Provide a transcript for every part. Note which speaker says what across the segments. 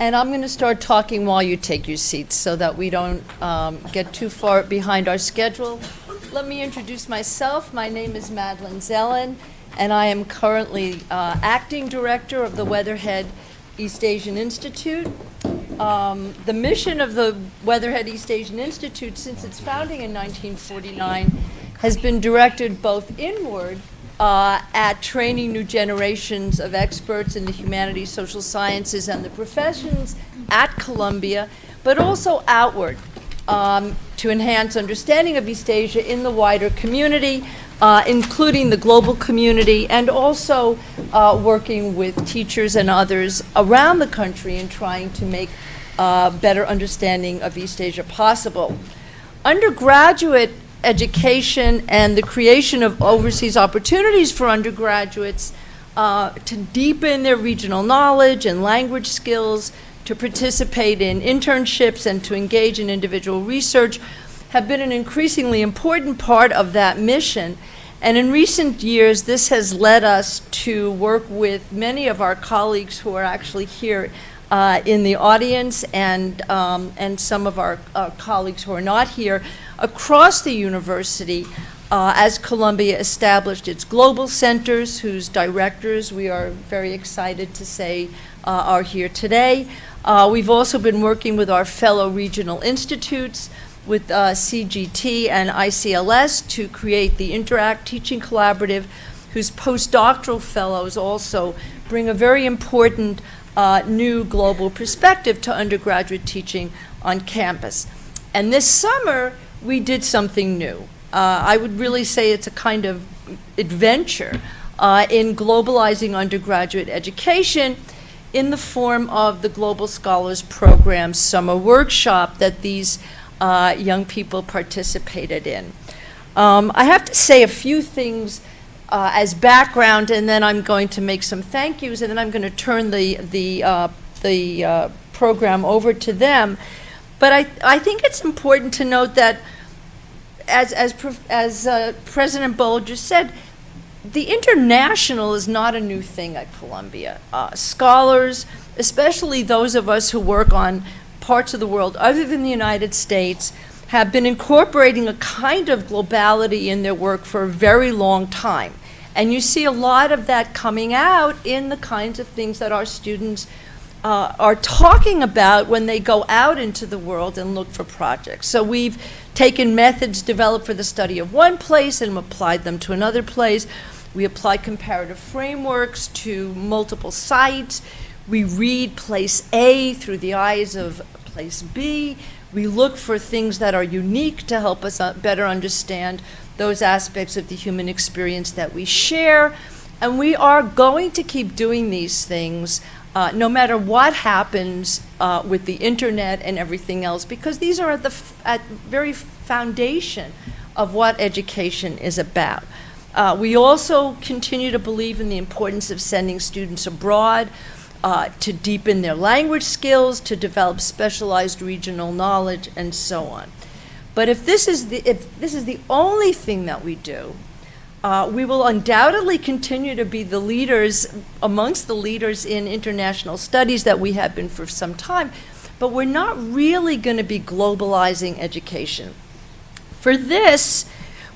Speaker 1: And I'm going to start talking while you take your seats so that we don't get too far behind our schedule. Let me introduce myself. My name is Madeline Zellen, and I am currently acting director of the Weatherhead East Asian Institute. The mission of the Weatherhead East Asian Institute since its founding in 1949 has been directed both inward at training new generations of experts in the humanities, social sciences, and the professions at Columbia, but also outward to enhance understanding of East Asia in the wider community, including the global community, and also working with teachers and others around the country in trying to make better understanding of East Asia possible. Undergraduate education and the creation of overseas opportunities for undergraduates to deepen their regional knowledge and language skills, to participate in internships and to engage in individual research have been an increasingly important part of that mission. And in recent years, this has led us to work with many of our colleagues who are actually here in the audience and some of our colleagues who are not here across the university as Columbia established its global centers, whose directors we are very excited to say are here today. We've also been working with our fellow regional institutes, with CGT and ICLS, to create the Interact Teaching Collaborative, whose postdoctoral fellows also bring a very important new global perspective to undergraduate teaching on campus. And this summer, we did something new. I would really say it's a kind of adventure in globalizing undergraduate education in the form of the Global Scholars Program Summer Workshop that these young people participated in. I have to say a few things as background, and then I'm going to make some thank yous, and then I'm going to turn the program over to them. But I think it's important to note that, as President Bowl just said, the international is not a new thing at Columbia. Scholars, especially those of us who work on parts of the world other than the United States, have been incorporating a kind of globality in their work for a very long time. And you see a lot of that coming out in the kinds of things that our students are talking about when they go out into the world and look for projects. So we've taken methods developed for the study of one place and applied them to another place. We apply comparative frameworks to multiple sites. We read place A through the eyes of place B. We look for things that are unique to help us better understand those aspects of the human experience that we share. And we are going to keep doing these things no matter what happens with the internet and everything else, because these are at the very foundation of what education is about. We also continue to believe in the importance of sending students abroad to deepen their language skills, to develop specialized regional knowledge, and so on. But if this is the only thing that we do, we will undoubtedly continue to be the leaders, amongst the leaders in international studies that we have been for some time, but we're not really going to be globalizing education. For this,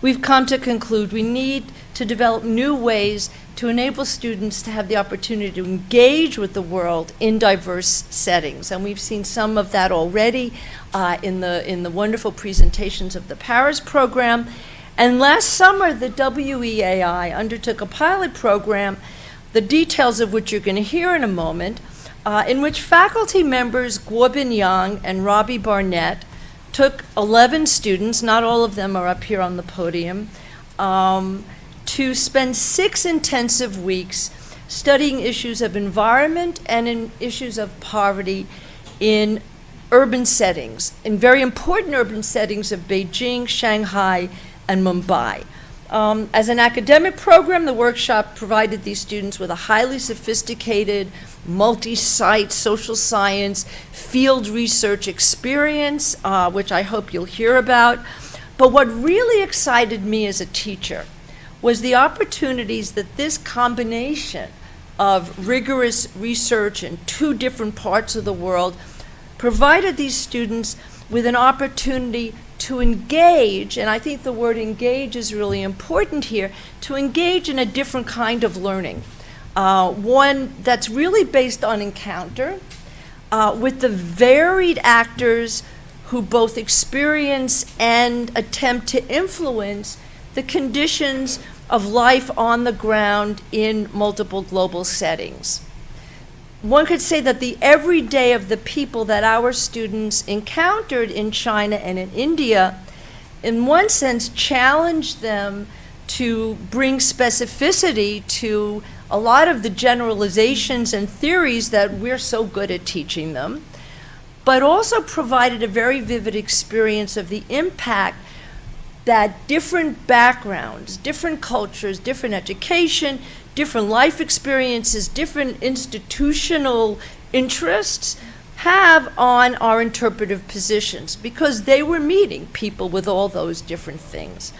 Speaker 1: we've come to conclude we need to develop new ways to enable students to have the opportunity to engage with the world in diverse settings. And we've seen some of that already in the wonderful presentations of the Paris program. And last summer, the WEAI undertook a pilot program, the details of which you're going to hear in a moment, in which faculty members Guobin Yang and Robbie Barnett took 11 students, not all of them are up here on the podium, to spend 6 intensive weeks studying issues of environment and in issues of poverty in urban settings, in very important urban settings of Beijing, Shanghai, and Mumbai. As an academic program, the workshop provided these students with a highly sophisticated, multi-site social science field research experience, which I hope you'll hear about. But what really excited me as a teacher was the opportunities that this combination of rigorous research in 2 different parts of the world provided these students with an opportunity to engage, and I think the word engage is really important here, to engage in a different kind of learning. One that's really based on encounter with the varied actors who both experience and attempt to influence the conditions of life on the ground in multiple global settings. One could say that the everyday of the people that our students encountered in China and in India, in one sense, challenged them to bring specificity to a lot of the generalizations and theories that we're so good at teaching them, but also provided a very vivid experience of the impact that different backgrounds, different cultures, different education, different life experiences, different institutional interests have on our interpretive positions, because they were meeting people with all those different things.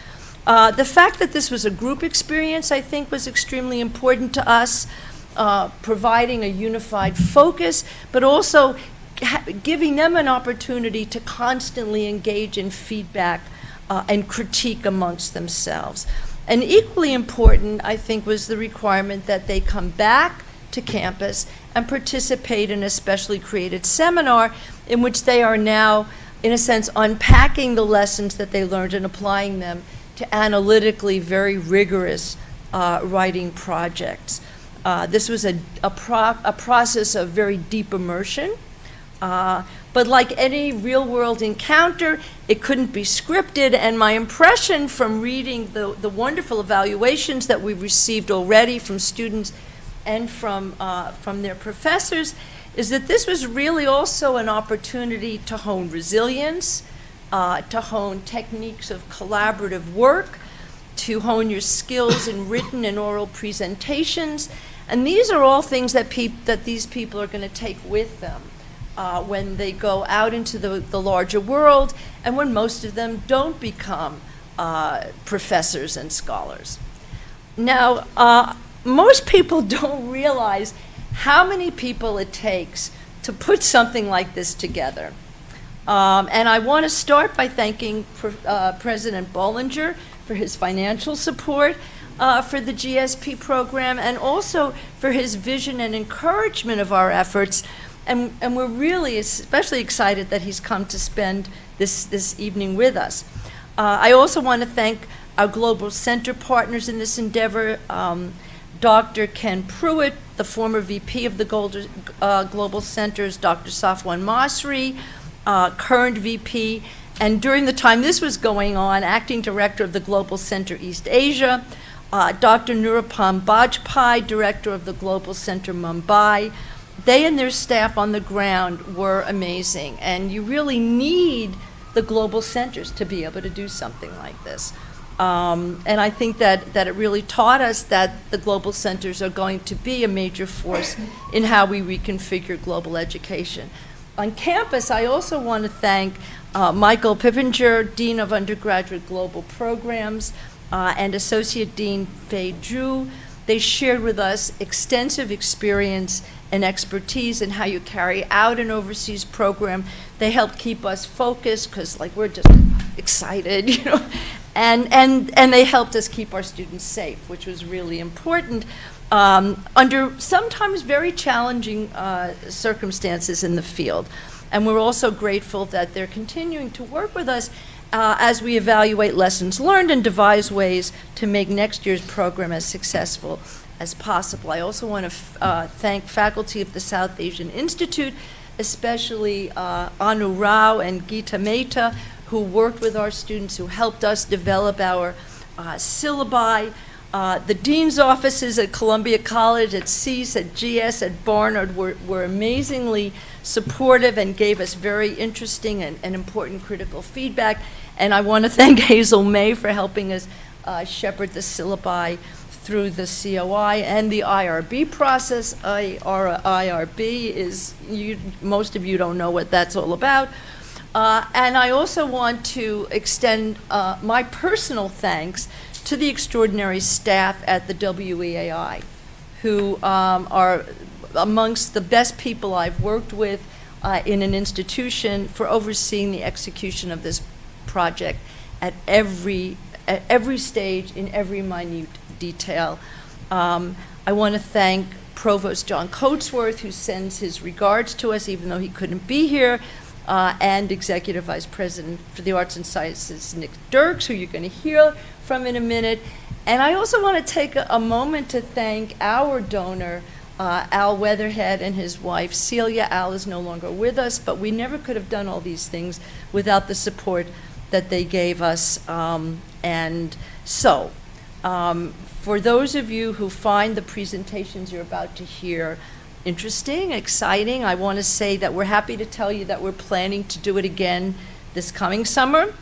Speaker 1: The fact that this was a group experience, I think, was extremely important to us, providing a unified focus, but also giving them an opportunity to constantly engage in feedback and critique amongst themselves. And equally important, I think, was the requirement that they come back to campus and participate in a specially created seminar in which they are now, in a sense, unpacking the lessons that they learned and applying them to analytically very rigorous writing projects. This was a process of very deep immersion. But like any real-world encounter, it couldn't be scripted, and my impression from reading the wonderful evaluations that we've received already from students and from their professors is that this was really also an opportunity to hone resilience, to hone techniques of collaborative work, to hone your skills in written and oral presentations, and these are all things that these people are going to take with them when they go out into the larger world, and when most of them don't become professors and scholars. Now, most people don't realize how many people it takes to put something like this together. And I want to start by thanking President Bollinger for his financial support for the GSP program, and also for his vision and encouragement of our efforts. And we're really especially excited that he's come to spend this evening with us. I also want to thank our Global Center partners in this endeavor, Dr. Ken Pruitt, the former VP of the Global Centers, Dr. Safwan Masri, current VP, and during the time this was going on, Acting Director of the Global Center East Asia, Dr. Nurupam Bajpai, Director of the Global Center Mumbai. They and their staff on the ground were amazing, and you really need the global centers to be able to do something like this. And I think that it really taught us that the global centers are going to be a major force in how we reconfigure global education. On campus, I also want to thank Michael Pippinger, Dean of Undergraduate Global Programs, and Associate Dean Fei Zhu. They shared with us extensive experience and expertise in how you carry out an overseas program. They helped keep us focused, because we're just excited, and they helped us keep our students safe, which was really important under sometimes very challenging circumstances in the field. And we're also grateful that they're continuing to work with us as we evaluate lessons learned and devise ways to make next year's program as successful as possible. I also want to thank faculty of the South Asian Institute, especially Anu Rao and Geeta Mehta, who worked with our students, who helped us develop our syllabi. The dean's offices at Columbia College, at CEAS, at GS, at Barnard were amazingly supportive and gave us very interesting and important critical feedback. And I want to thank Hazel May for helping us shepherd the syllabi through the COI and the IRB process. IRB is, most of you don't know what that's all about. And I also want to extend my personal thanks to the extraordinary staff at the WEAI, who are amongst the best people I've worked with in an institution, for overseeing the execution of this project at every stage, in every minute detail. I want to thank Provost John Coatsworth, who sends his regards to us, even though he couldn't be here, and Executive Vice President for the Arts and Sciences, Nick Dirks, who you're going to hear from in a minute. And I also want to take a moment to thank our donor, Al Weatherhead, and his wife, Cecilia. Al is no longer with us, but we never could have done all these things without the support that they gave us. For those of you who find the presentations you're about to hear interesting, exciting, I want to say that we're happy to tell you that we're planning to do it again this coming summer.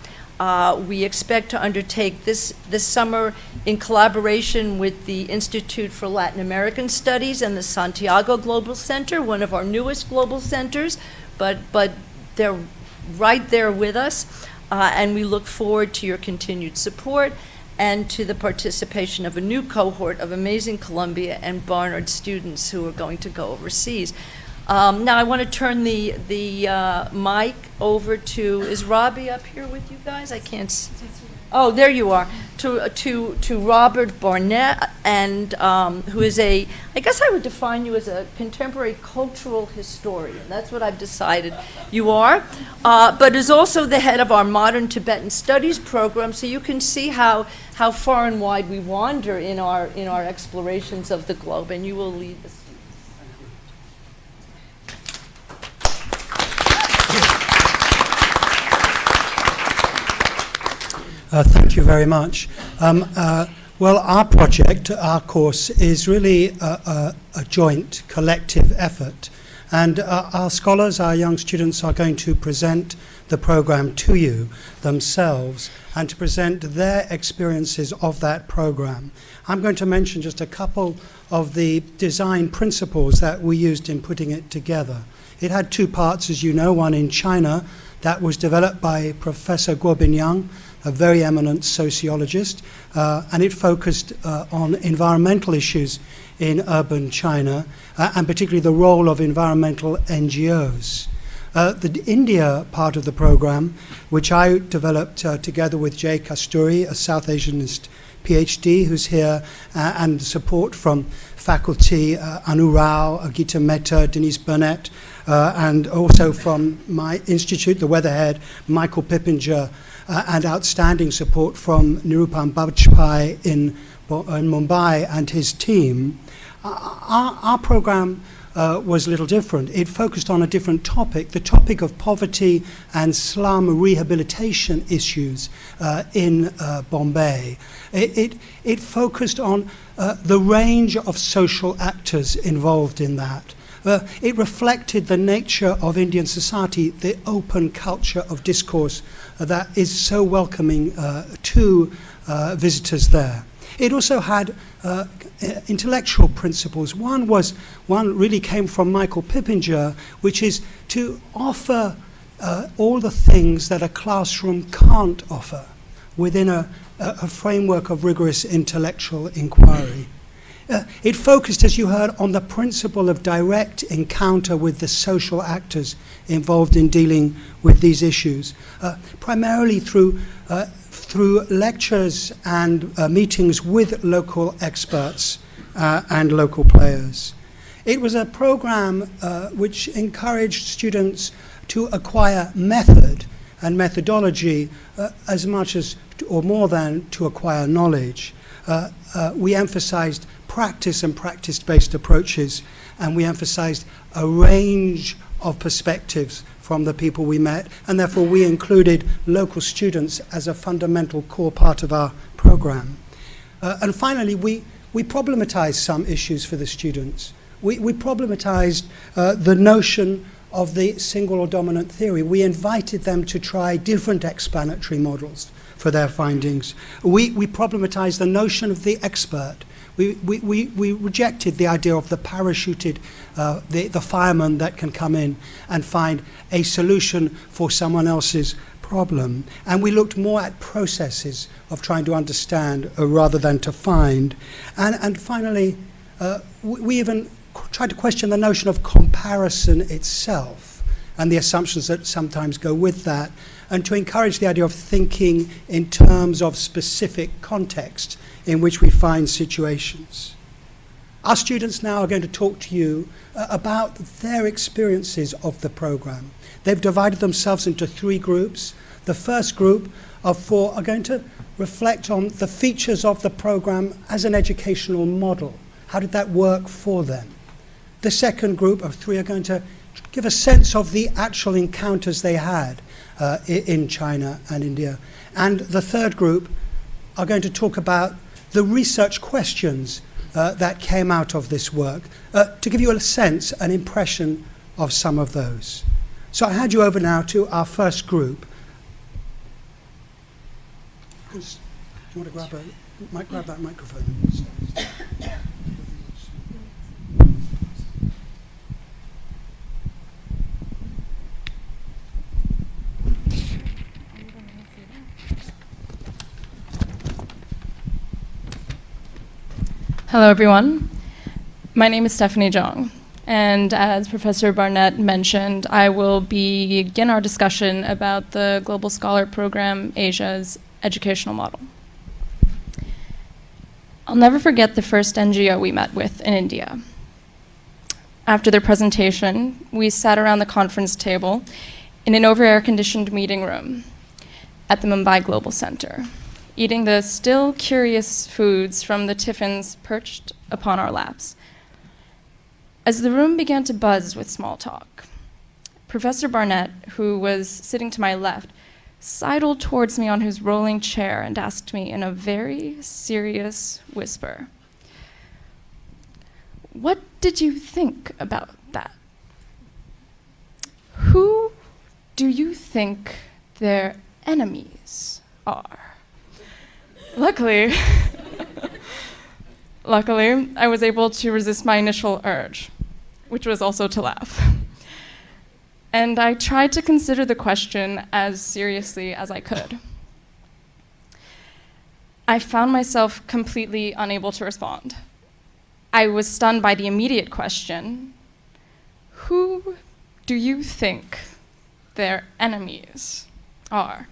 Speaker 1: We expect to undertake this summer in collaboration with the Institute for Latin American Studies and the Santiago Global Center, one of our newest global centers, but they're right there with us, and we look forward to your continued support and to the participation of a new cohort of amazing Columbia and Barnard students who are going to go overseas. Now I want to turn the mic over to, is Robbie up here with you guys? I can't see. Oh, there you are. To Robert Barnett, and who is I guess I would define you as a contemporary cultural historian. That's what I've decided you are. But is also the head of our Modern Tibetan Studies program, so you can see how far and wide we wander in our explorations of the globe, and you will lead the students.
Speaker 2: Thank you very much. Well, our project, our course, is really a joint, collective effort. And our scholars, our young students, are going to present the program to you themselves and to present their experiences of that program. I'm going to mention just a couple of the design principles that we used in putting it together. It had two parts, as you know, one in China that was developed by Professor Guo Binyang, a very eminent sociologist, and it focused on environmental issues in urban China, and particularly the role of environmental NGOs. The India part of the program, which I developed together with Jay Kasturi, a South Asianist PhD who's here, and support from faculty Anu Rao, Agita Mehta, Denise Burnett, and also from my institute, the Weatherhead, Michael Pippinger, and outstanding support from Nirupam Bajpai in Mumbai and his team. Our program was a little different. It focused on a different topic, the topic of poverty and slum rehabilitation issues in Bombay. It focused on the range of social actors involved in that. It reflected the nature of Indian society, the open culture of discourse that is so welcoming to visitors there. It also had intellectual principles. One really came from Michael Pippinger, which is to offer all the things that a classroom can't offer within a framework of rigorous intellectual inquiry. It focused, as you heard, on the principle of direct encounter with the social actors involved in dealing with these issues, primarily through lectures and meetings with local experts and local players. It was a program which encouraged students to acquire method and methodology as much as, or more than, to acquire knowledge. We emphasized practice and practice-based approaches, and we emphasized a range of perspectives from the people we met, and therefore we included local students as a fundamental core part of our program. And finally, we problematized some issues for the students. We problematized the notion of the single or dominant theory. We invited them to try different explanatory models for their findings. We problematized the notion of the expert. We rejected the idea of the parachuted, the fireman that can come in and find a solution for someone else's problem. And we looked more at processes of trying to understand rather than to find. And finally, We even tried to question the notion of comparison itself and the assumptions that sometimes go with that, and to encourage the idea of thinking in terms of specific context in which we find situations. Our students now are going to talk to you about their experiences of the program. They've divided themselves into 3 groups. The first group of 4 are going to reflect on the features of the program as an educational model. How did that work for them? The second group of 3 are going to give a sense of the actual encounters they had in China and India. And the third group are going to talk about the research questions that came out of this work, to give you a sense, an impression of some of those. So I hand you over now to our first group. Do you want to grab that microphone?
Speaker 3: Hello, everyone. My name is Stephanie Zhang, and as Professor Barnett mentioned, I will begin our discussion about the Global Scholar Program Asia's educational model. I'll never forget the first NGO we met with in India. After their presentation, we sat around the conference table in an over-air-conditioned meeting room at the Mumbai Global Center, eating the still curious foods from the tiffins perched upon our laps. As the room began to buzz with small talk, Professor Barnett, who was sitting to my left, sidled towards me on his rolling chair and asked me in a very serious whisper, "What did you think about that? Who do you think their enemies are?" Luckily, I was able to resist my initial urge, which was also to laugh. And I tried to consider the question as seriously as I could. I found myself completely unable to respond. I was stunned by the immediate question, who do you think their enemies are?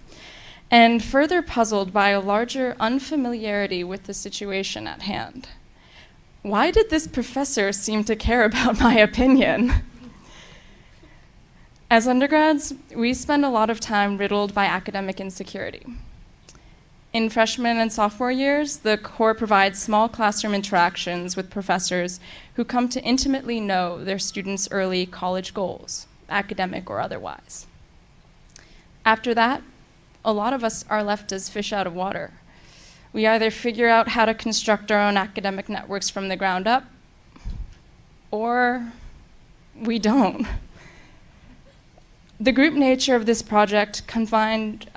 Speaker 3: And further puzzled by a larger unfamiliarity with the situation at hand. Why did this professor seem to care about my opinion? As undergrads, we spend a lot of time riddled by academic insecurity. In freshman and sophomore years, the Corps provides small classroom interactions with professors who come to intimately know their students' early college goals, academic or otherwise. After that, a lot of us are left as fish out of water. We either figure out how to construct our own academic networks from the ground up, or we don't. The group nature of this project combined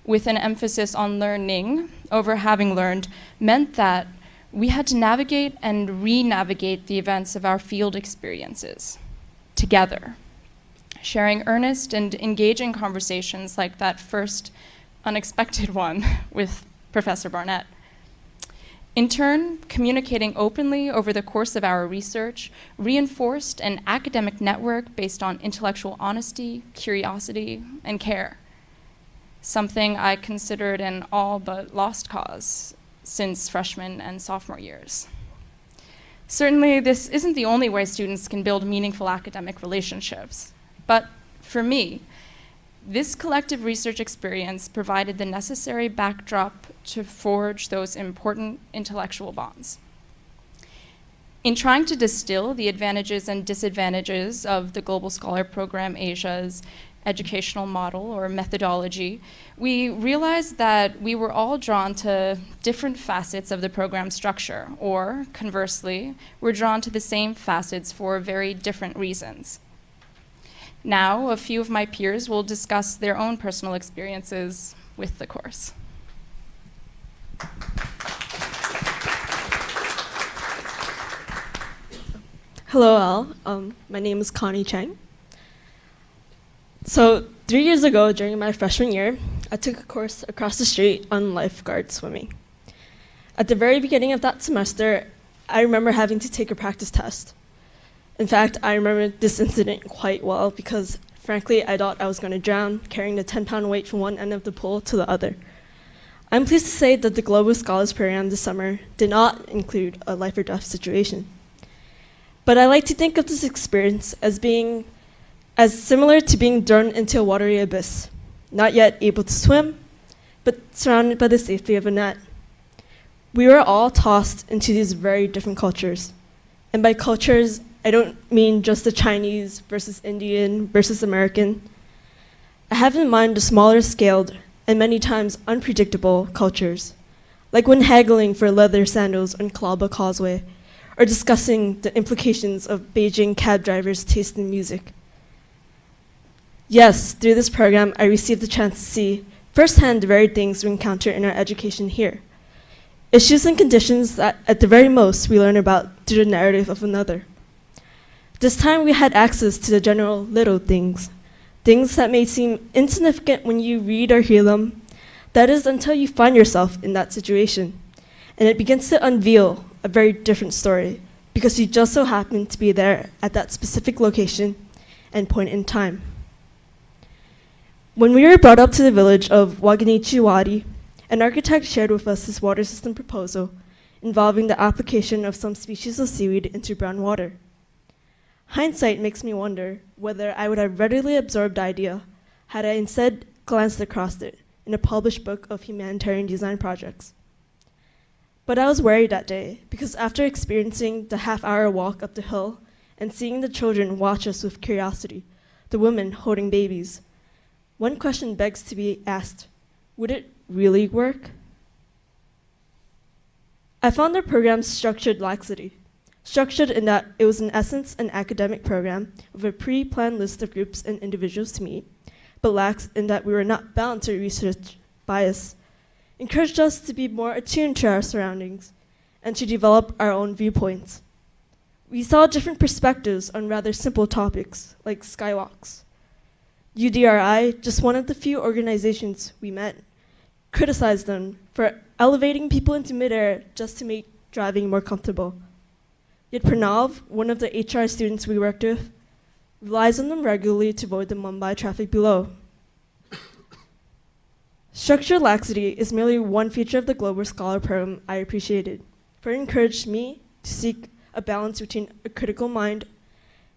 Speaker 3: with an emphasis on learning over having learned meant that we had to navigate and re-navigate the events of our field experiences together, sharing earnest and engaging conversations like that first unexpected one with Professor Barnett. In turn, communicating openly over the course of our research reinforced an academic network based on intellectual honesty, curiosity, and care, something I considered an all but lost cause since freshman and sophomore years. Certainly, this isn't the only way students can build meaningful academic relationships. But for me, this collective research experience provided the necessary backdrop to forge those important intellectual bonds. In trying to distill the advantages and disadvantages of the Global Scholar Program Asia's educational model or methodology, we realized that we were all drawn to different facets of the program structure, or conversely, we're drawn to the same facets for very different reasons. Now, a few of my peers will discuss their own personal experiences with the course.
Speaker 4: Hello all, my name is Connie Chang. So 3 years ago, during my freshman year, I took a course across the street on lifeguard swimming. At the very beginning of that semester, I remember having to take a practice test. In fact, I remember this incident quite well because, frankly, I thought I was going to drown carrying the 10-pound weight from one end of the pool to the other. I'm pleased to say that the Global Scholars Program this summer did not include a life or death situation. But I like to think of this experience as being as similar to being thrown into a watery abyss, not yet able to swim, but surrounded by the safety of a net. We were all tossed into these very different cultures. And by cultures, I don't mean just the Chinese versus Indian versus American. I have in mind the smaller scaled and many times unpredictable cultures, like when haggling for leather sandals on Kalaba Causeway, or discussing the implications of Beijing cab drivers' taste in music. Yes, through this program, I received the chance to see firsthand the very things we encounter in our education here. Issues and conditions that, at the very most, we learn about through the narrative of another. This time, we had access to the general little things, things that may seem insignificant when you read or hear them. That is until you find yourself in that situation, and it begins to unveil a very different story because you just so happen to be there at that specific location and point in time. When we were brought up to the village of Waginichi Wadi, an architect shared with us his water system proposal involving the application of some species of seaweed into brown water. Hindsight makes me wonder whether I would have readily absorbed the idea had I instead glanced across it in a published book of humanitarian design projects. But I was worried that day because after experiencing the half-hour walk up the hill and seeing the children watch us with curiosity, the women holding babies, one question begs to be asked: would it really work? I found the program's structured laxity. Structured in that it was in essence an academic program with a pre-planned list of groups and individuals to meet, but lax in that we were not bound to research bias, encouraged us to be more attuned to our surroundings and to develop our own viewpoints. We saw different perspectives on rather simple topics like skywalks. UDRI, just one of the few organizations we met, criticized them for elevating people into midair just to make driving more comfortable. Yet Pranav, one of the HR students we worked with, relies on them regularly to avoid the Mumbai traffic below. Structural laxity is merely one feature of the Global Scholar Program I appreciated, for it encouraged me to seek a balance between a critical mind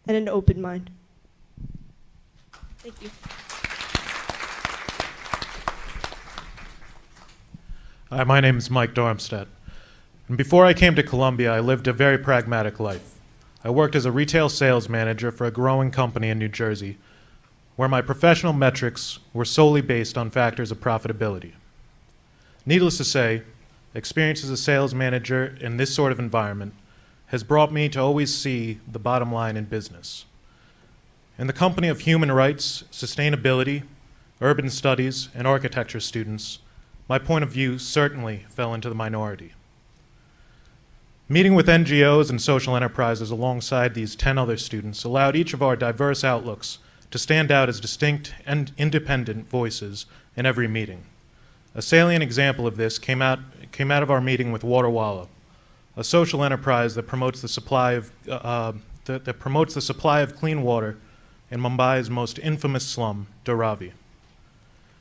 Speaker 4: and an open mind. Thank you.
Speaker 5: Hi, my name is Mike Dormstedt. And before I came to Columbia, I lived a very pragmatic life. I worked as a retail sales manager for a growing company in New Jersey, where my professional metrics were solely based on factors of profitability. Needless to say, experience as a sales manager in this sort of environment has brought me to always see the bottom line in business. In the company of human rights, sustainability, urban studies, and architecture students, my point of view certainly fell into the minority. Meeting with NGOs and social enterprises alongside these 10 other students allowed each of our diverse outlooks to stand out as distinct and independent voices in every meeting. A salient example of this came out of our meeting with Waterwalla, a social enterprise that promotes the supply of clean water in Mumbai's most infamous slum, Dharavi.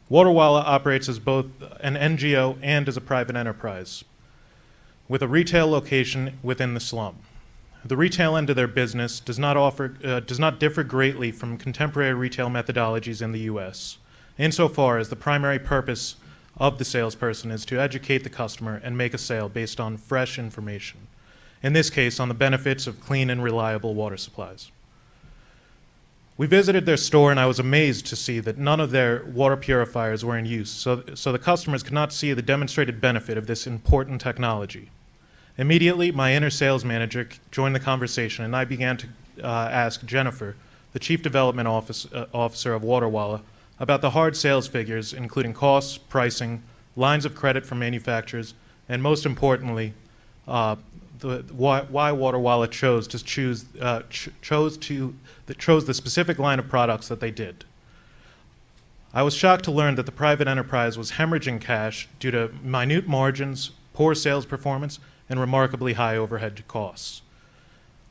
Speaker 5: Waterwalla operates as both an NGO and as a private enterprise, with a retail location within the slum. The retail end of their business does not differ greatly from contemporary retail methodologies in the U.S., insofar as the primary purpose of the salesperson is to educate the customer and make a sale based on fresh information, in this case on the benefits of clean and reliable water supplies. We visited their store and I was amazed to see that none of their water purifiers were in use, so the customers could not see the demonstrated benefit of this important technology. Immediately, my inner sales manager joined the conversation and I began to ask Jennifer, the Chief Development Officer of Waterwalla, about the hard sales figures, including costs, pricing, lines of credit from manufacturers, and most importantly, why Waterwalla chose the specific line of products that they did. I was shocked to learn that the private enterprise was hemorrhaging cash due to minute margins, poor sales performance and remarkably high overhead costs.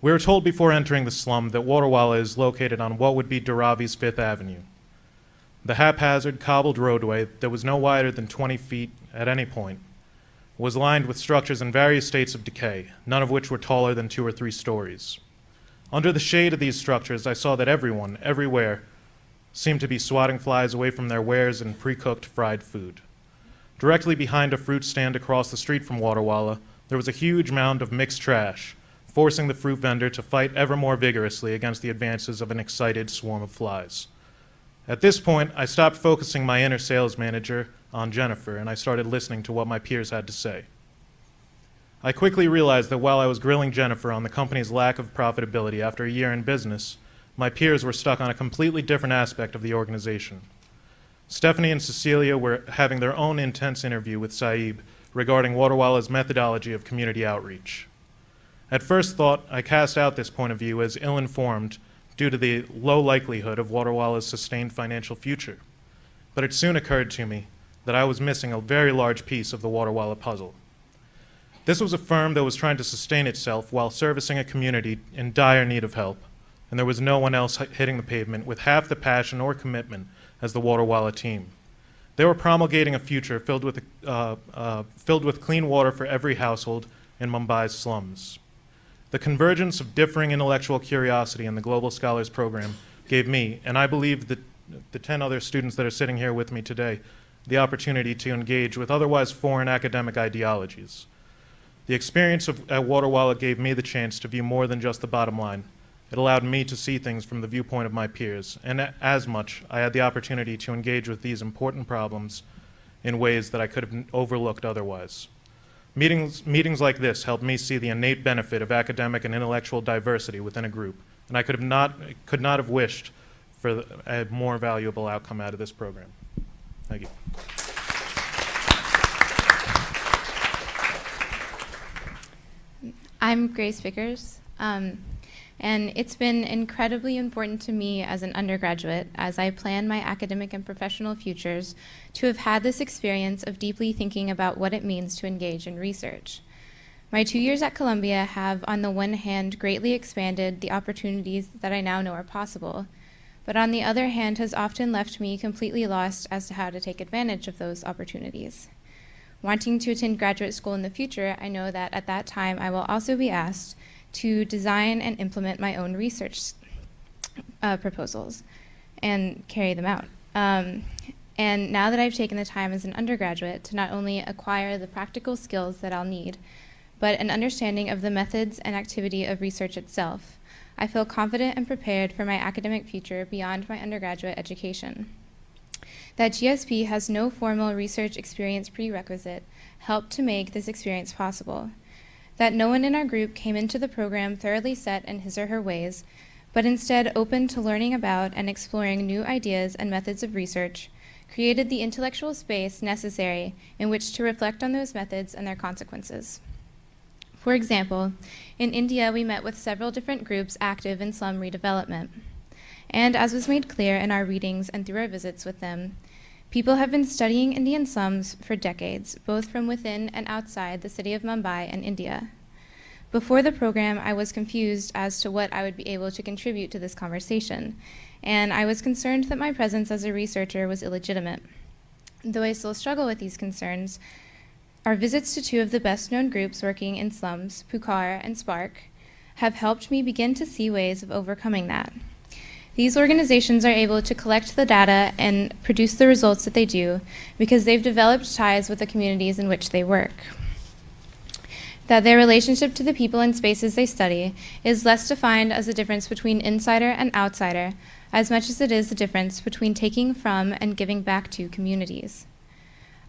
Speaker 5: We were told before entering the slum that Waterwala is located on what would be Dharavi's 5th Avenue. The haphazard, cobbled roadway that was no wider than 20 feet at any point was lined with structures in various states of decay, none of which were taller than 2 or 3 stories. Under the shade of these structures, I saw that everyone, everywhere, seemed to be swatting flies away from their wares and pre-cooked fried food. Directly behind a fruit stand across the street from Waterwala, there was a huge mound of mixed trash, forcing the fruit vendor to fight ever more vigorously against the advances of an excited swarm of flies. At this point, I stopped focusing my inner sales manager on Jennifer, and I started listening to what my peers had to say. I quickly realized that while I was grilling Jennifer on the company's lack of profitability after a year in business, my peers were stuck on a completely different aspect of the organization. Stephanie and Cecilia were having their own intense interview with Saeed regarding Waterwala's methodology of community outreach. At first thought, I cast out this point of view as ill-informed due to the low likelihood of Waterwala's sustained financial future. But it soon occurred to me that I was missing a very large piece of the Waterwala puzzle. This was a firm that was trying to sustain itself while servicing a community in dire need of help, and there was no one else hitting the pavement with half the passion or commitment as the Waterwala team. They were promulgating a future filled with clean water for every household in Mumbai's slums. The convergence of differing intellectual curiosity in the Global Scholars Program gave me, and I believe that the 10 other students that are sitting here with me today, the opportunity to engage with otherwise foreign academic ideologies. The experience at Waterwala gave me the chance to view more than just the bottom line. It allowed me to see things from the viewpoint of my peers, and as much, I had the opportunity to engage with these important problems in ways that I could have overlooked otherwise. Meetings like this helped me see the innate benefit of academic and intellectual diversity within a group, and I could not have wished for a more valuable outcome out of this program. Thank you.
Speaker 6: I'm Grace Vickers, and it's been incredibly important to me as an undergraduate, as I plan my academic and professional futures, to have had this experience of deeply thinking about what it means to engage in research. My 2 years at Columbia have, on the one hand, greatly expanded the opportunities that I now know are possible, but on the other hand has often left me completely lost as to how to take advantage of those opportunities. Wanting to attend graduate school in the future, I know that at that time I will also be asked to design and implement my own research proposals and carry them out. And now that I've taken the time as an undergraduate to not only acquire the practical skills that I'll need, but an understanding of the methods and activity of research itself, I feel confident and prepared for my academic future beyond my undergraduate education. That GSP has no formal research experience prerequisite helped to make this experience possible. That no one in our group came into the program thoroughly set in his or her ways, but instead open to learning about and exploring new ideas and methods of research, created the intellectual space necessary in which to reflect on those methods and their consequences. For example, in India, we met with several different groups active in slum redevelopment. And as was made clear in our readings and through our visits with them, people have been studying Indian slums for decades, both from within and outside the city of Mumbai and India. Before the program, I was confused as to what I would be able to contribute to this conversation, and I was concerned that my presence as a researcher was illegitimate. Though I still struggle with these concerns, our visits to 2 of the best-known groups working in slums, Pukar and Spark, have helped me begin to see ways of overcoming that. These organizations are able to collect the data and produce the results that they do because they've developed ties with the communities in which they work. That their relationship to the people and spaces they study is less defined as a difference between insider and outsider, as much as it is the difference between taking from and giving back to communities.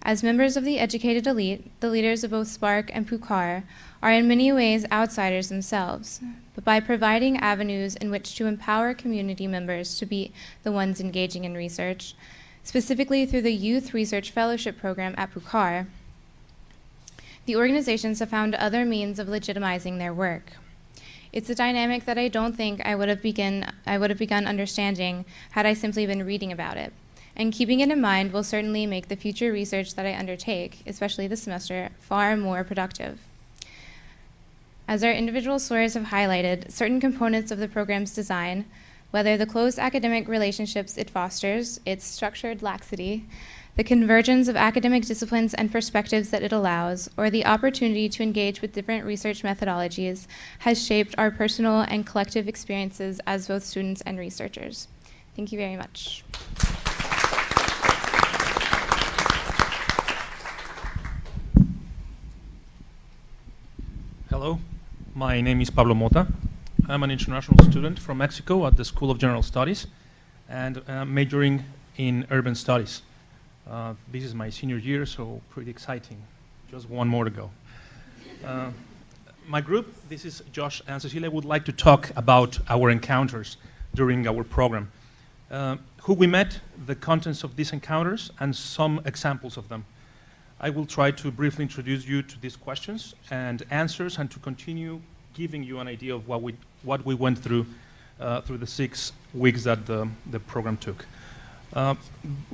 Speaker 6: As members of the educated elite, the leaders of both Spark and Pukar are in many ways outsiders themselves, but by providing avenues in which to empower community members to be the ones engaging in research, specifically through the Youth Research Fellowship Program at Pukar, the organizations have found other means of legitimizing their work. It's a dynamic that I don't think I would have begun understanding had I simply been reading about it. And keeping it in mind will certainly make the future research that I undertake, especially this semester, far more productive. As our individual sources have highlighted, certain components of the program's design, whether the close academic relationships it fosters, its structured laxity, the convergence of academic disciplines and perspectives that it allows, or the opportunity to engage with different research methodologies, has shaped our personal and collective experiences as both students and researchers. Thank you very much.
Speaker 7: Hello, my name is Pablo Mota. I'm an international student from Mexico at the School of General Studies and majoring in urban studies. This is my senior year, so pretty exciting. Just one more to go. My group, this is Josh and Cecilia, would like to talk about our encounters during our program. Who we met, the contents of these encounters, and some examples of them. I will try to briefly introduce you to these questions and answers and to continue giving you an idea of what we went through through the 6 weeks that the program took.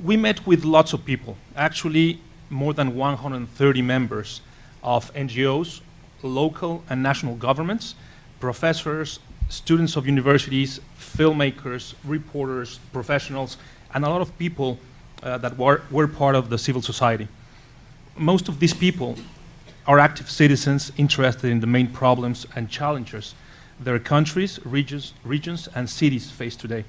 Speaker 7: We met with lots of people, actually more than 130 members of NGOs, local and national governments, professors, students of universities, filmmakers, reporters, professionals, and a lot of people that were part of the civil society. Most of these people are active citizens interested in the main problems and challenges their countries, regions, and cities face today.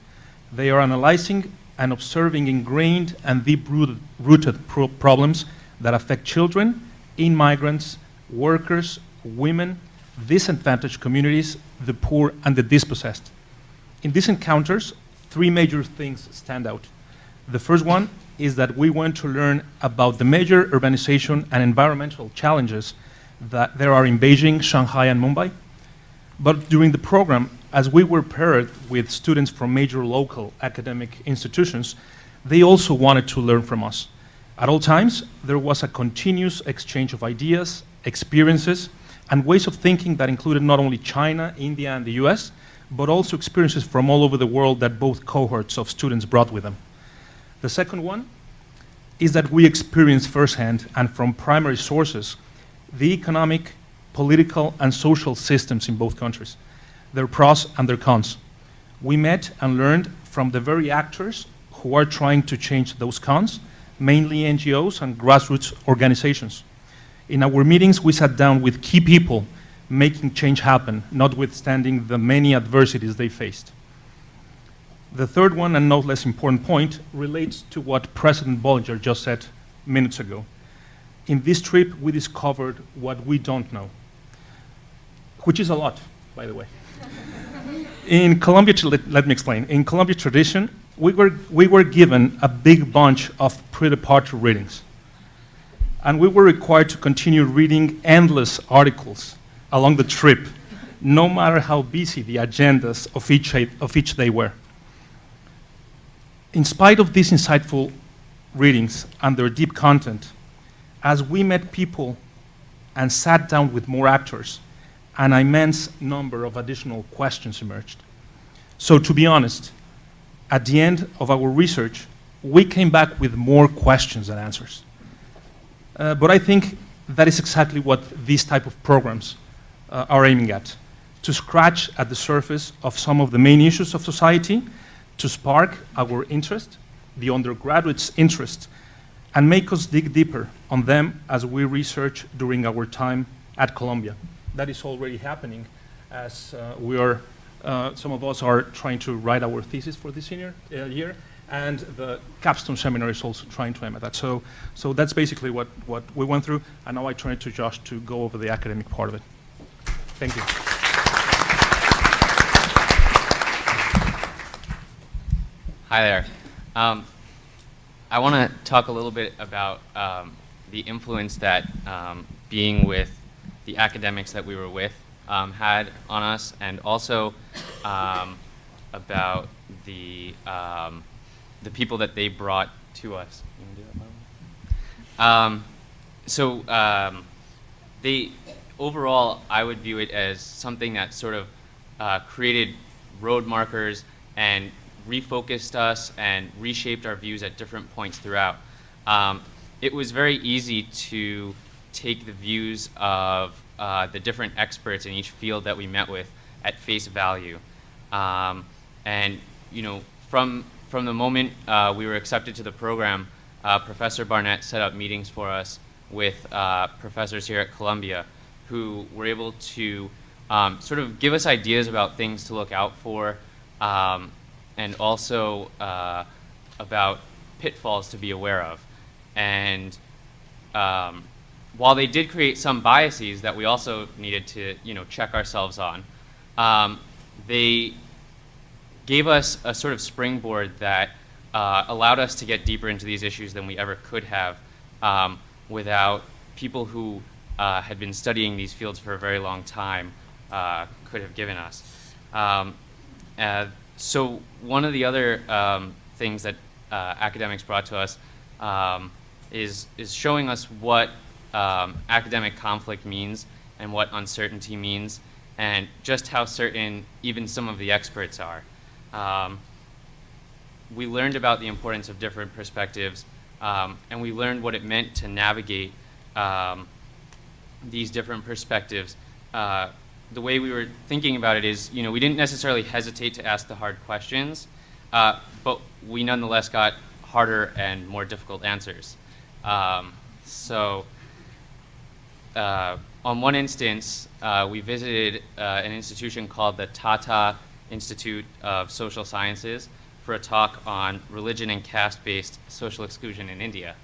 Speaker 7: They are analyzing and observing ingrained and deep-rooted problems that affect children, immigrants, workers, women, disadvantaged communities, the poor, and the dispossessed. In these encounters, 3 major things stand out. The first one is that we want to learn about the major urbanization and environmental challenges that there are in Beijing, Shanghai, and Mumbai. But during the program, as we were paired with students from major local academic institutions, they also wanted to learn from us. At all times, there was a continuous exchange of ideas, experiences, and ways of thinking that included not only China, India, and the US, but also experiences from all over the world that both cohorts of students brought with them. The second one is that we experienced firsthand and from primary sources the economic, political, and social systems in both countries, their pros and their cons. We met and learned from the very actors who are trying to change those cons, mainly NGOs and grassroots organizations. In our meetings, we sat down with key people making change happen, notwithstanding the many adversities they faced. The third one, and no less important point, relates to what President Bollinger just said minutes ago. In this trip, we discovered what we don't know, which is a lot, by the way. In Columbia, let me explain. In Columbia tradition, we were given a big bunch of pre-departure readings. And we were required to continue reading endless articles along the trip, no matter how busy the agendas of each day were. In spite of these insightful readings and their deep content, as we met people and sat down with more actors, an immense number of additional questions emerged. So to be honest, at the end of our research, we came back with more questions than answers. But I think that is exactly what these type of programs are aiming at, to scratch at the surface of some of the main issues of society, to spark our interest, the undergraduates' interest, and make us dig deeper on them as we research during our time at Columbia. That is already happening as some of us are trying to write our thesis for this senior year, and the capstone seminar is also trying to aim at that. So that's basically what we went through, and now I turn it to Josh to go over the academic part of it. Thank you.
Speaker 8: Hi there. I want to talk a little bit about the influence that being with the academics that we were with had on us, and also about the people that they brought to us. You wanna do that, Mom? They overall, I would view it as something that sort of created road markers and refocused us and reshaped our views at different points throughout. It was very easy to take the views of the different experts in each field that we met with at face value. And from the moment we were accepted to the program, Professor Barnett set up meetings for us with professors here at Columbia who were able to sort of give us ideas about things to look out for, and also about pitfalls to be aware of. And while they did create some biases that we also needed to check ourselves on, they gave us a sort of springboard that allowed us to get deeper into these issues than we ever could have without people who had been studying these fields for a very long time could have given us. So one of the other things that academics brought to us is showing us what academic conflict means and what uncertainty means, and just how certain even some of the experts are. We learned about the importance of different perspectives, and we learned what it meant to navigate these different perspectives. The way we were thinking about it is, we didn't necessarily hesitate to ask the hard questions, but we nonetheless got harder and more difficult answers. On one instance, we visited an institution called the Tata Institute of Social Sciences for a talk on religion and caste-based social exclusion in India.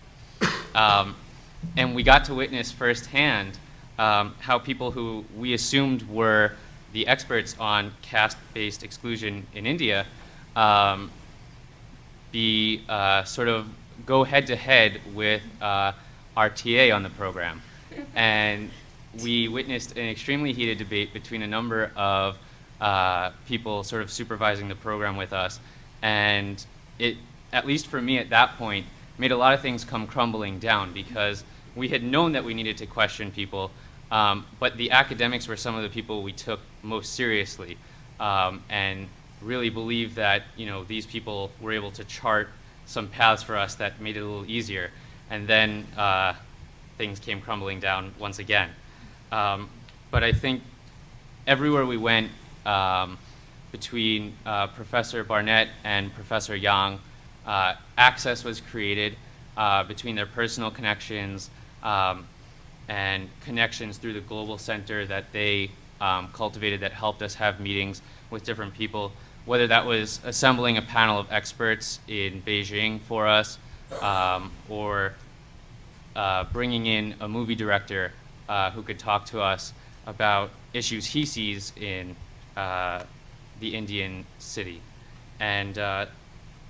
Speaker 8: And we got to witness firsthand how people who we assumed were the experts on caste-based exclusion in India sort of go head-to-head with our TA on the program. And we witnessed an extremely heated debate between a number of people sort of supervising the program with us. And it, at least for me at that point, made a lot of things come crumbling down, because we had known that we needed to question people, but the academics were some of the people we took most seriously, and really believed that these people were able to chart some paths for us that made it a little easier. And then things came crumbling down once again. But I think everywhere we went, between Professor Barnett and Professor Yang, access was created between their personal connections and connections through the global center that they cultivated that helped us have meetings with different people, whether that was assembling a panel of experts in Beijing for us, or bringing in a movie director who could talk to us about issues he sees in the Indian city. And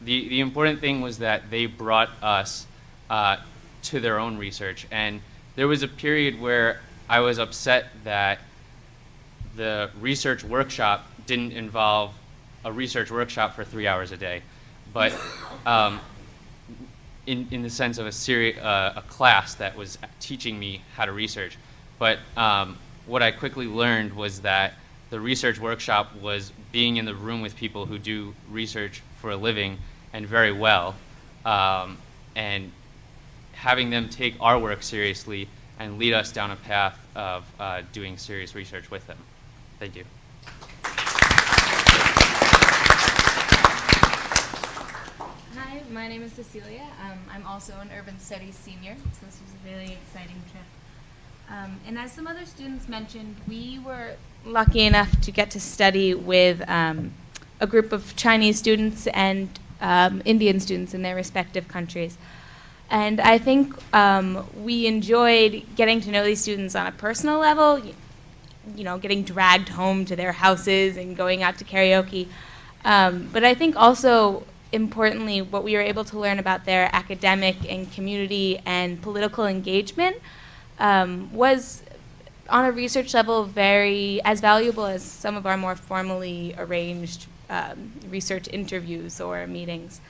Speaker 8: the important thing was that they brought us to their own research. And there was a period where I was upset that the research workshop didn't involve a research workshop for 3 hours a day, but in the sense of a class that was teaching me how to research. But what I quickly learned was that the research workshop was being in the room with people who do research for a living and very well, and having them take our work seriously and lead us down a path of doing serious research with them. Thank you.
Speaker 9: Hi, my name is Cecilia. I'm also an urban studies senior, so this was a really exciting trip. And as some other students mentioned, we were lucky enough to get to study with a group of Chinese students and Indian students in their respective countries. And I think we enjoyed getting to know these students on a personal level, getting dragged home to their houses and going out to karaoke. But I think also, importantly, what we were able to learn about their academic and community and political engagement was, on a research level, very as valuable as some of our more formally arranged research interviews or meetings.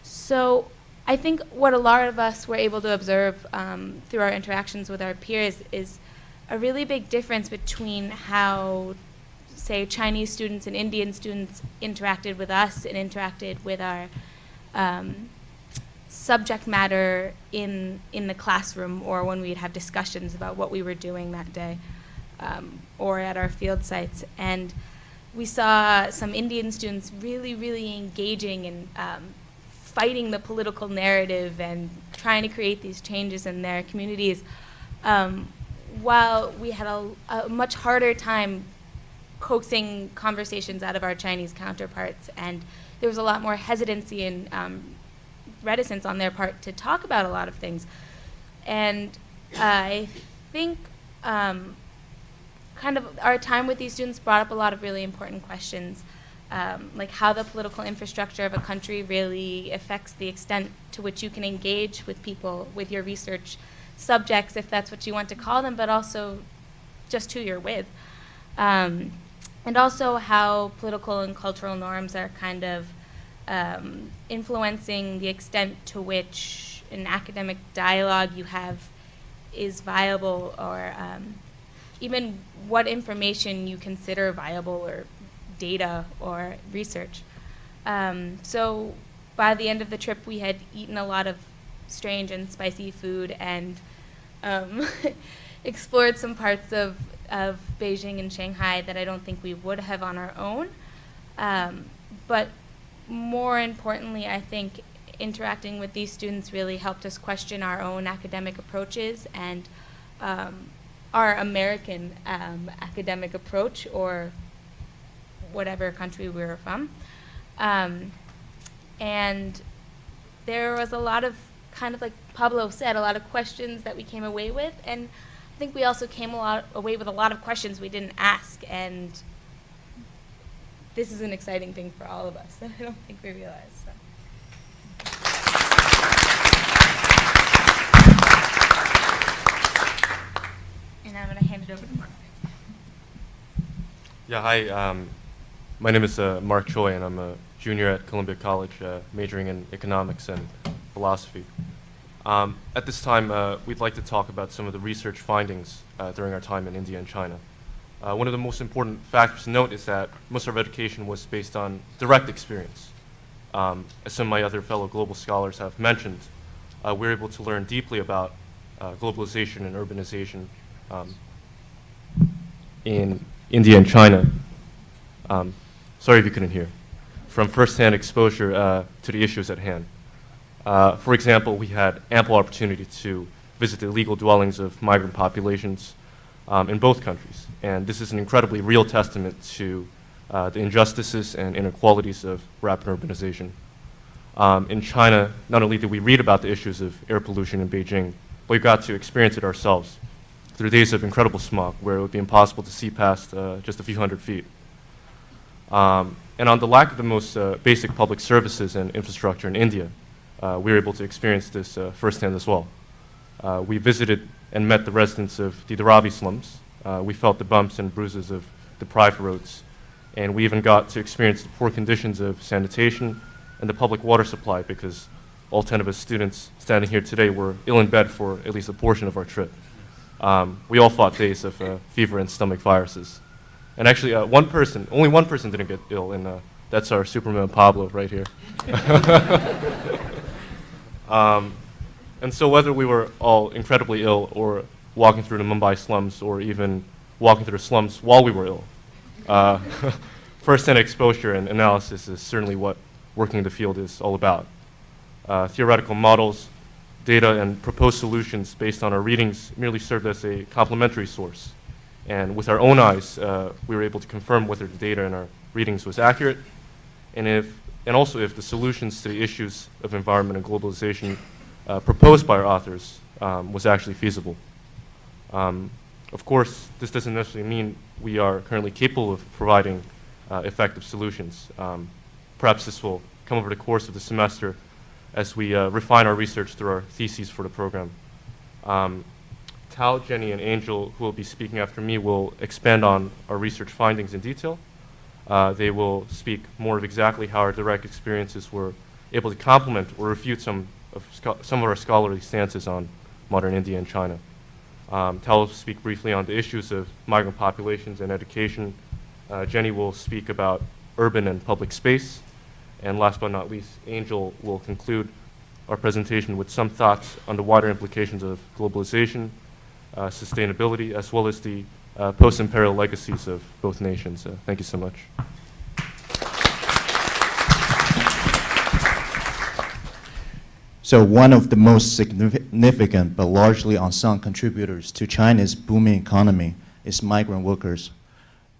Speaker 9: So I think what a lot of us were able to observe through our interactions with our peers is a really big difference between how say, Chinese students and Indian students interacted with us and interacted with our subject matter in the classroom, or when we'd have discussions about what we were doing that day, or at our field sites. And we saw some Indian students really, really engaging and fighting the political narrative and trying to create these changes in their communities, while we had a much harder time coaxing conversations out of our Chinese counterparts. And there was a lot more hesitancy and reticence on their part to talk about a lot of things. And I think kind of our time with these students brought up a lot of really important questions, like how the political infrastructure of a country really affects the extent to which you can engage with people, with your research subjects, if that's what you want to call them, but also just who you're with. And also how political and cultural norms are kind of influencing the extent to which an academic dialogue you have is viable, or even what information you consider viable, or data or research. So by the end of the trip, we had eaten a lot of strange and spicy food and explored some parts of Beijing and Shanghai that I don't think we would have on our own. But more importantly, I think interacting with these students really helped us question our own academic approaches and our American academic approach, or whatever country we were from. And there was a lot of, kind of like Pablo said, a lot of questions that we came away with, and I think we also came away with a lot of questions we didn't ask, and this is an exciting thing for all of us that I don't think we realize. So. And I'm going to hand it over to Mark.
Speaker 10: Yeah, hi. My name is Mark Choy, and I'm a junior at Columbia College, majoring in economics and philosophy. At this time, we'd like to talk about some of the research findings during our time in India and China. One of the most important factors to note is that most of our education was based on direct experience. As some of my other fellow global scholars have mentioned, we were able to learn deeply about globalization and urbanization in India and China. Sorry if you couldn't hear. From firsthand exposure to the issues at hand. For example, we had ample opportunity to visit the illegal dwellings of migrant populations in both countries. And this is an incredibly real testament to the injustices and inequalities of rapid urbanization. In China, not only did we read about the issues of air pollution in Beijing, but we got to experience it ourselves through days of incredible smog, where it would be impossible to see past just a few hundred feet. And on the lack of the most basic public services and infrastructure in India, we were able to experience this firsthand as well. We visited and met the residents of the Dharavi slums. We felt the bumps and bruises of deprived roads, and we even got to experience the poor conditions of sanitation and the public water supply, because all 10 of us students standing here today were ill in bed for at least a portion of our trip. We all fought days of fever and stomach viruses. And actually, only one person didn't get ill, and that's our Superman Pablo right here. And so whether we were all incredibly ill, or walking through the Mumbai slums, or even walking through the slums while we were ill, first-hand exposure and analysis is certainly what working in the field is all about. Theoretical models, data, and proposed solutions based on our readings merely served as a complementary source. And with our own eyes, we were able to confirm whether the data in our readings was accurate, and also if the solutions to the issues of environment and globalization proposed by our authors was actually feasible. Of course, this doesn't necessarily mean we are currently capable of providing effective solutions. Perhaps this will come over the course of the semester as we refine our research through our theses for the program. Tal, Jenny, and Angel, who will be speaking after me, will expand on our research findings in detail. They will speak more of exactly how our direct experiences were able to complement or refute some of our scholarly stances on modern India and China. Tal will speak briefly on the issues of migrant populations and education, Jenny will speak about urban and public space. And last but not least, Angel will conclude our presentation with some thoughts on the wider implications of globalization, sustainability, as well as the post-imperial legacies of both nations. Thank you so much.
Speaker 11: So one of the most significant but largely unsung contributors to China's booming economy is migrant workers.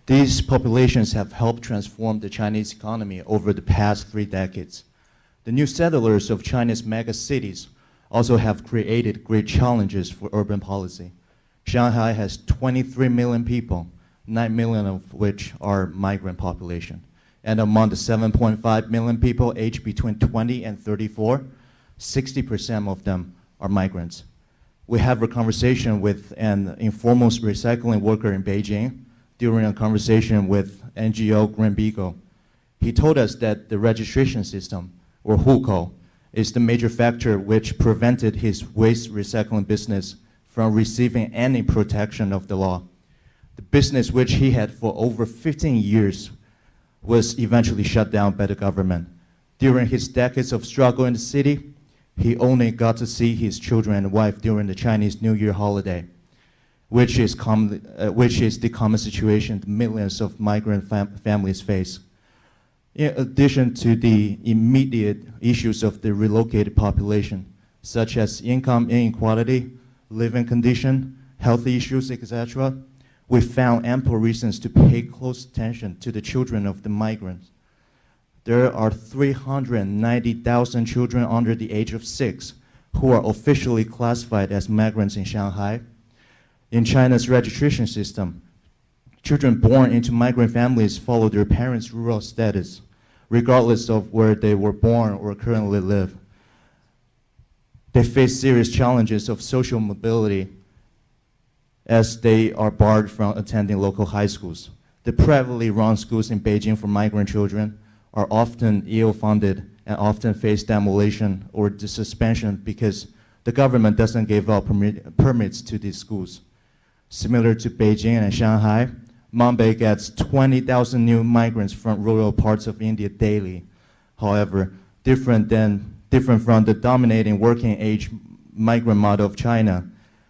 Speaker 11: These populations have helped transform the Chinese economy over the past 3 decades. The new settlers of China's mega cities also have created great challenges for urban policy. Shanghai has 23 million people, 9 million of which are migrant population. And among the 7.5 million people aged between 20 and 34, 60% of them are migrants. We have a conversation with an informal recycling worker in Beijing during a conversation with NGO Green Beagle. He told us that the registration system, or hukou, is the major factor which prevented his waste recycling business from receiving any protection of the law. The business, which he had for over 15 years, was eventually shut down by the government. During his decades of struggle in the city, he only got to see his children and wife during the Chinese New Year holiday, which is the common situation millions of migrant families face. In addition to the immediate issues of the relocated population, such as income inequality, living condition, health issues, etc., we found ample reasons to pay close attention to the children of the migrants. There are 390,000 children under the age of 6 who are officially classified as migrants in Shanghai. In China's registration system, children born into migrant families follow their parents' rural status, regardless of where they were born or currently live. They face serious challenges of social mobility as they are barred from attending local high schools. The privately run schools in Beijing for migrant children are often ill-funded and often face demolition or the suspension because the government doesn't give out permits to these schools. Similar to Beijing and Shanghai, Mumbai gets 20,000 new migrants from rural parts of India daily. However, different from the dominating working age migrant model of China,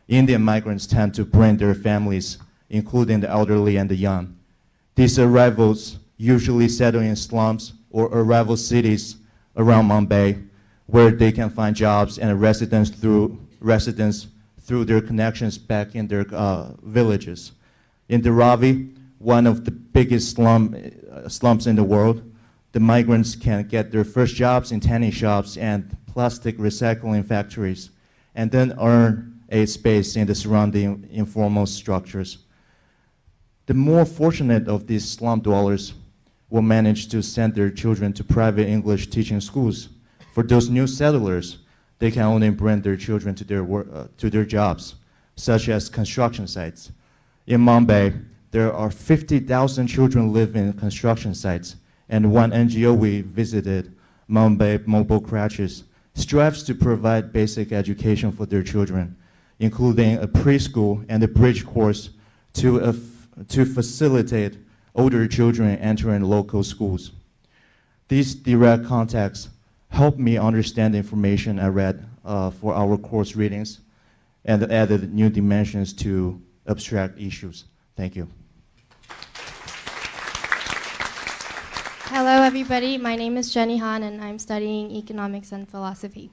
Speaker 11: Indian migrants tend to bring their families, including the elderly and the young. These arrivals usually settle in slums or arrival cities around Mumbai, where they can find jobs and residence through their connections back in their villages. In Dharavi, one of the biggest slums in the world, the migrants can get their first jobs in tanning shops and plastic recycling factories, and then earn a space in the surrounding informal structures. The more fortunate of these slum dwellers will manage to send their children to private English teaching schools. For those new settlers, they can only bring their children to their jobs, such as construction sites. In Mumbai, there are 50,000 children living in construction sites, and one NGO we visited, Mumbai Mobile Crashes, strives to provide basic education for their children, including a preschool and a bridge course to facilitate older children entering local schools. These direct contacts helped me understand the information I read for our course readings and added new dimensions to abstract issues. Thank you.
Speaker 12: Hello, everybody. My name is Jenny Han, and I'm studying economics and philosophy.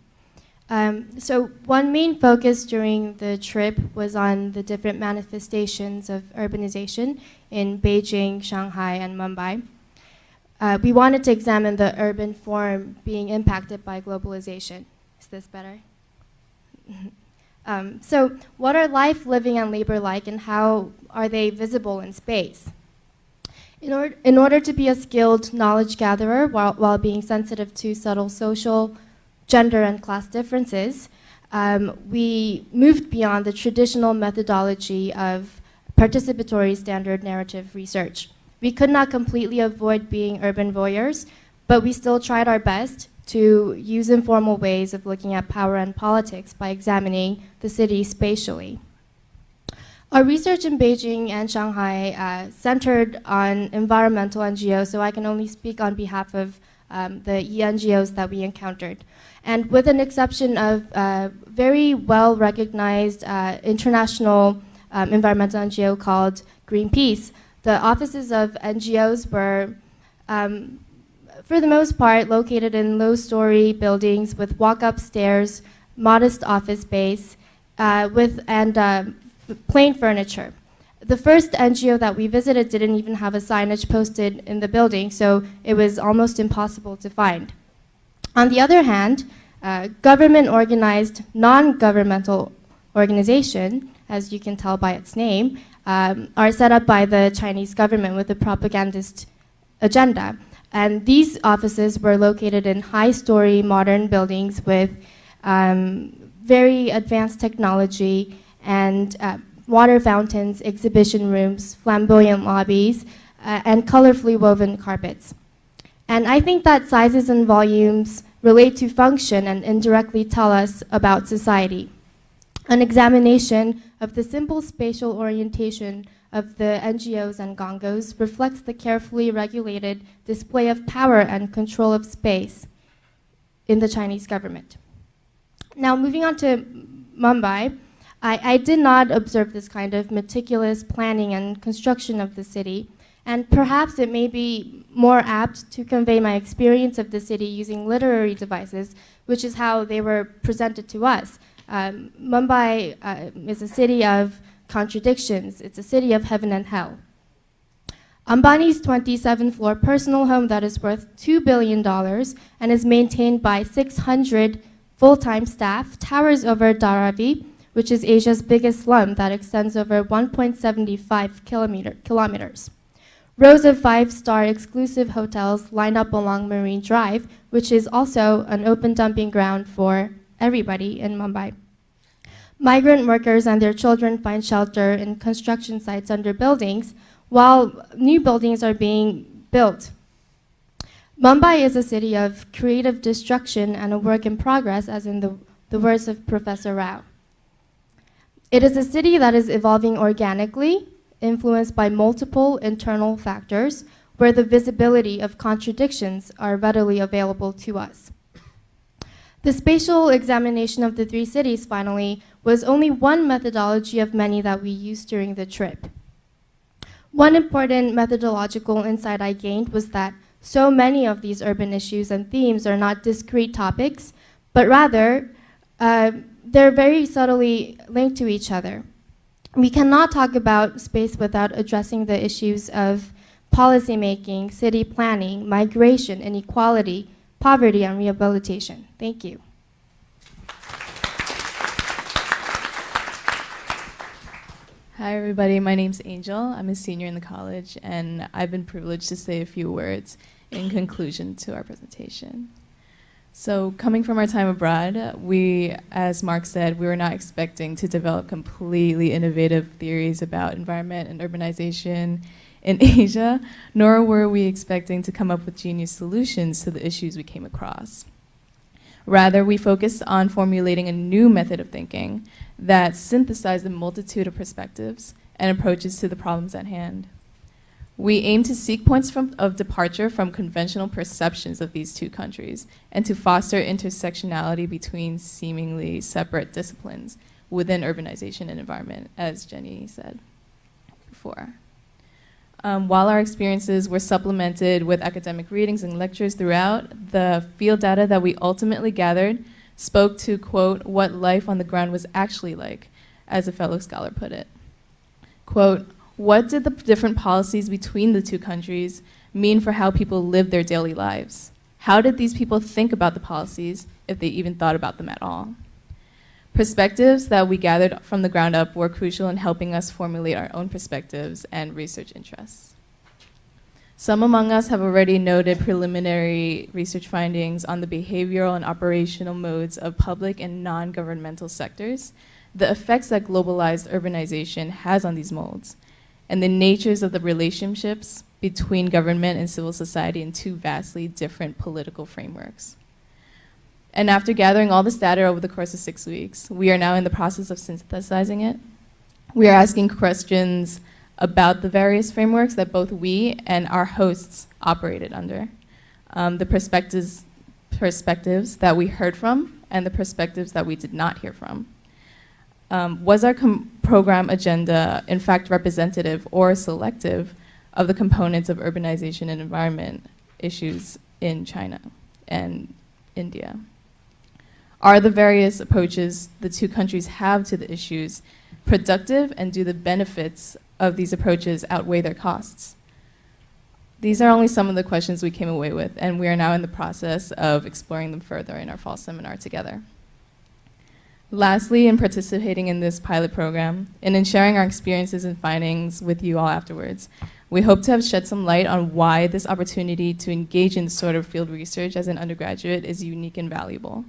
Speaker 12: So one main focus during the trip was on the different manifestations of urbanization in Beijing, Shanghai, and Mumbai. We wanted to examine the urban form being impacted by globalization. Is this better? So what are life, living, and labor like, and how are they visible in space? In order to be a skilled knowledge gatherer while being sensitive to subtle social, gender, and class differences, we moved beyond the traditional methodology of participatory standard narrative research. We could not completely avoid being urban voyeurs, but we still tried our best to use informal ways of looking at power and politics by examining the city spatially. Our research in Beijing and Shanghai centered on environmental NGOs, so I can only speak on behalf of the NGOs that we encountered. And with an exception of very well-recognized international environmental NGO called Greenpeace, the offices of NGOs were, for the most part, located in low-story buildings with walk-up stairs, modest office space, and plain furniture. The first NGO that we visited didn't even have a signage posted in the building, so it was almost impossible to find. On the other hand, government-organized, non-governmental organization, as you can tell by its name, are set up by the Chinese government with a propagandist agenda. And these offices were located in high-story modern buildings with very advanced technology and water fountains, exhibition rooms, flamboyant lobbies, and colorfully woven carpets. And I think that sizes and volumes relate to function and indirectly tell us about society. An examination of the simple spatial orientation of the NGOs and gongos reflects the carefully regulated display of power and control of space in the Chinese government. Now, moving on to Mumbai, I did not observe this kind of meticulous planning and construction of the city, and perhaps it may be more apt to convey my experience of the city using literary devices, which is how they were presented to us. Mumbai is a city of contradictions. It's a city of heaven and hell. Ambani's 27-floor personal home that is worth $2 billion and is maintained by 600 full-time staff towers over Dharavi, which is Asia's biggest slum that extends over 1.75 kilometers. Rows of five-star exclusive hotels line up along Marine Drive, which is also an open dumping ground for everybody in Mumbai. Migrant workers and their children find shelter in construction sites under buildings, while new buildings are being built. Mumbai is a city of creative destruction and a work in progress, as in the words of Professor Rao. It is a city that is evolving organically, influenced by multiple internal factors, where the visibility of contradictions are readily available to us. The spatial examination of the three cities, finally, was only one methodology of many that we used during the trip. One important methodological insight I gained was that so many of these urban issues and themes are not discrete topics, but rather they're very subtly linked to each other. We cannot talk about space without addressing the issues of policymaking, city planning, migration, inequality, poverty, and rehabilitation. Thank you.
Speaker 13: Hi, everybody. My name's Angel. I'm a senior in the college, and I've been privileged to say a few words in conclusion to our presentation. So coming from our time abroad, we, as Mark said, we were not expecting to develop completely innovative theories about environment and urbanization in Asia, nor were we expecting to come up with genius solutions to the issues we came across. Rather, we focused on formulating a new method of thinking that synthesized a multitude of perspectives and approaches to the problems at hand. We aim to seek points of departure from conventional perceptions of these two countries and to foster intersectionality between seemingly separate disciplines within urbanization and environment, as Jenny said before. While our experiences were supplemented with academic readings and lectures throughout, the field data that we ultimately gathered spoke to, quote, what life on the ground was actually like, as a fellow scholar put it. Quote, what did the different policies between the two countries mean for how people live their daily lives? How did these people think about the policies, if they even thought about them at all? Perspectives that we gathered from the ground up were crucial in helping us formulate our own perspectives and research interests. Some among us have already noted preliminary research findings on the behavioral and operational modes of public and non-governmental sectors, the effects that globalized urbanization has on these modes, and the natures of the relationships between government and civil society in two vastly different political frameworks. And after gathering all this data over the course of 6 weeks, we are now in the process of synthesizing it. We are asking questions about the various frameworks that both we and our hosts operated under, the perspectives that we heard from and the perspectives that we did not hear from. Was our program agenda in fact representative or selective of the components of urbanization and environment issues in China and India? Are the various approaches the two countries have to the issues productive, and do the benefits of these approaches outweigh their costs? These are only some of the questions we came away with, and we are now in the process of exploring them further in our fall seminar together. Lastly, in participating in this pilot program and in sharing our experiences and findings with you all afterwards, we hope to have shed some light on why this opportunity to engage in this sort of field research as an undergraduate is unique and valuable.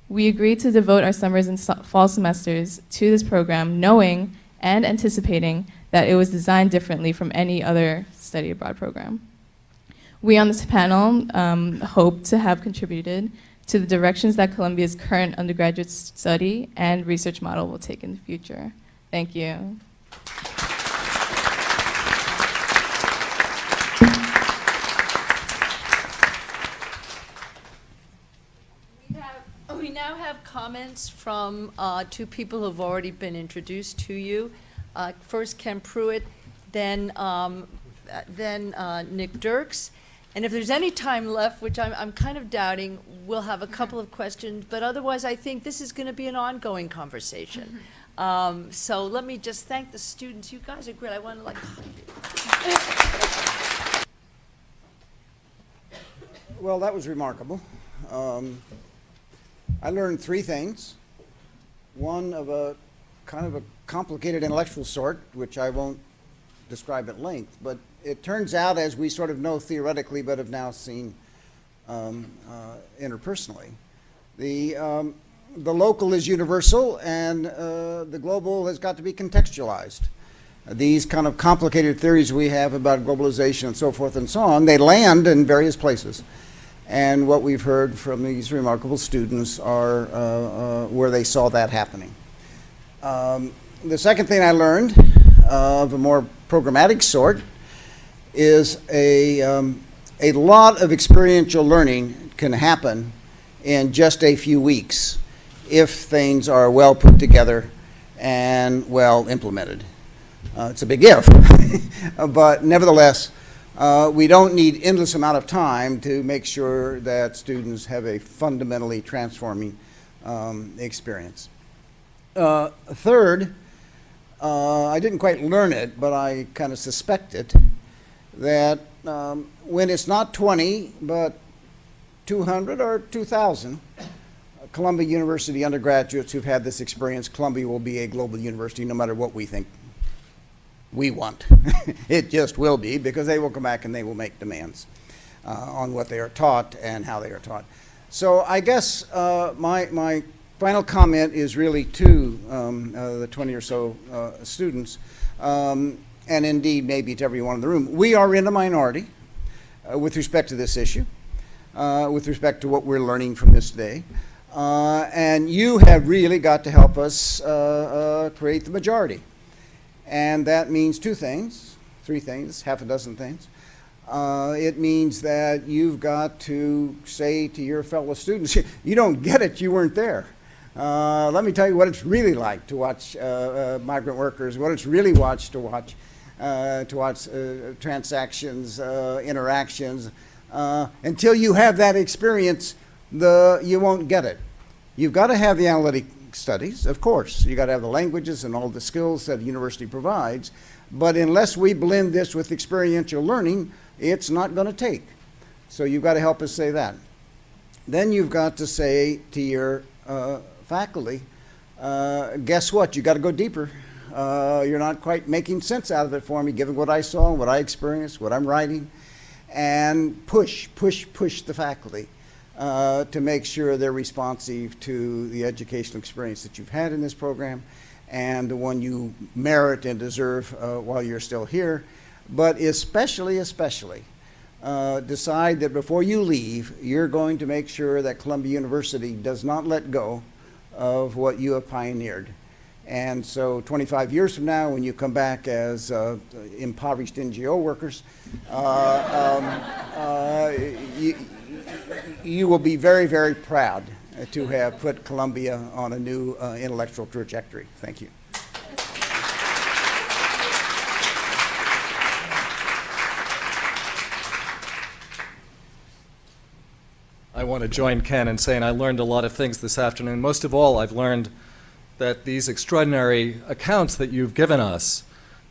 Speaker 13: We agreed to devote our summers and fall semesters to this program, knowing and anticipating that it was designed differently from any other study abroad program. We on this panel hope to have contributed to the directions that Columbia's current undergraduate study and research model will take in the future. Thank you.
Speaker 1: We now have comments from two people who have already been introduced to you. First Ken Pruitt, then Nick Dirks. And if there's any time left, which I'm kind of doubting, we'll have a couple of questions. But otherwise, I think this is going to be an ongoing conversation. So let me just thank the students. You guys are great. I want to hug you.
Speaker 14: Well, that was remarkable. I learned three things. One of a kind of a complicated intellectual sort, which I won't describe at length, but it turns out, as we sort of know theoretically but have now seen interpersonally, the local is universal and the global has got to be contextualized. These kind of complicated theories we have about globalization and so forth and so on, they land in various places. And what we've heard from these remarkable students are where they saw that happening. The second thing I learned of a more programmatic sort is a lot of experiential learning can happen in just a few weeks if things are well put together and well implemented. It's a big if, but nevertheless, we don't need endless amount of time to make sure that students have a fundamentally transforming experience. Third, I didn't quite learn it, but I kind of suspect it, that when it's not 20, but 200 or 2,000 Columbia University undergraduates who've had this experience, Columbia will be a global university no matter what we think we want. It just will be, because they will come back and they will make demands on what they are taught and how they are taught. So I guess my final comment is really to the 20 or so students, and indeed maybe to everyone in the room. We are in a minority with respect to this issue, with respect to what we're learning from this day. And you have really got to help us create the majority. And that means two things, three things, half a dozen things. It means that you've got to say to your fellow students, you don't get it, you weren't there. Let me tell you what it's really like to watch migrant workers, what it's really to watch transactions, interactions. Until you have that experience, you won't get it. You've got to have the analytic studies, of course. You've got to have the languages and all the skills that a university provides. But unless we blend this with experiential learning, it's not going to take. So you've got to help us say that. Then you've got to say to your faculty, guess what? You've got to go deeper. You're not quite making sense out of it for me, given what I saw, what I experienced, what I'm writing. And push the faculty to make sure they're responsive to the educational experience that you've had in this program and the one you merit and deserve while you're still here. But especially, decide that before you leave, you're going to make sure that Columbia University does not let go of what you have pioneered. And so 25 years from now, when you come back as impoverished NGO workers, you will be very, very proud to have put Columbia on a new intellectual trajectory. Thank you.
Speaker 15: I want to join Ken in saying I learned a lot of things this afternoon. Most of all, I've learned that these extraordinary accounts that you've given us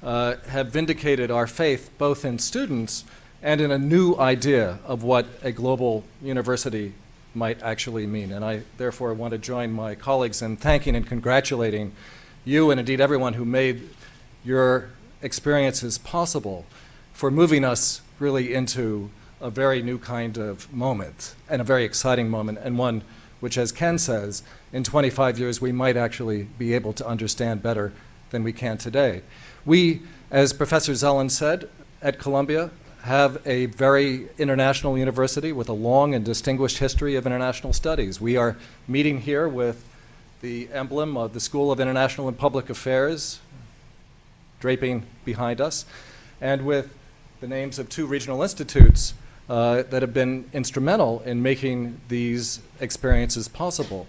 Speaker 15: have vindicated our faith both in students and in a new idea of what a global university might actually mean. And I therefore want to join my colleagues in thanking and congratulating you and indeed everyone who made your experiences possible for moving us really into a very new kind of moment, and a very exciting moment, and one which, as Ken says, in 25 years we might actually be able to understand better than we can today. We, as Professor Zellen said, at Columbia have a very international university with a long and distinguished history of international studies. We are meeting here with the emblem of the School of International and Public Affairs draping behind us, and with the names of 2 regional institutes that have been instrumental in making these experiences possible.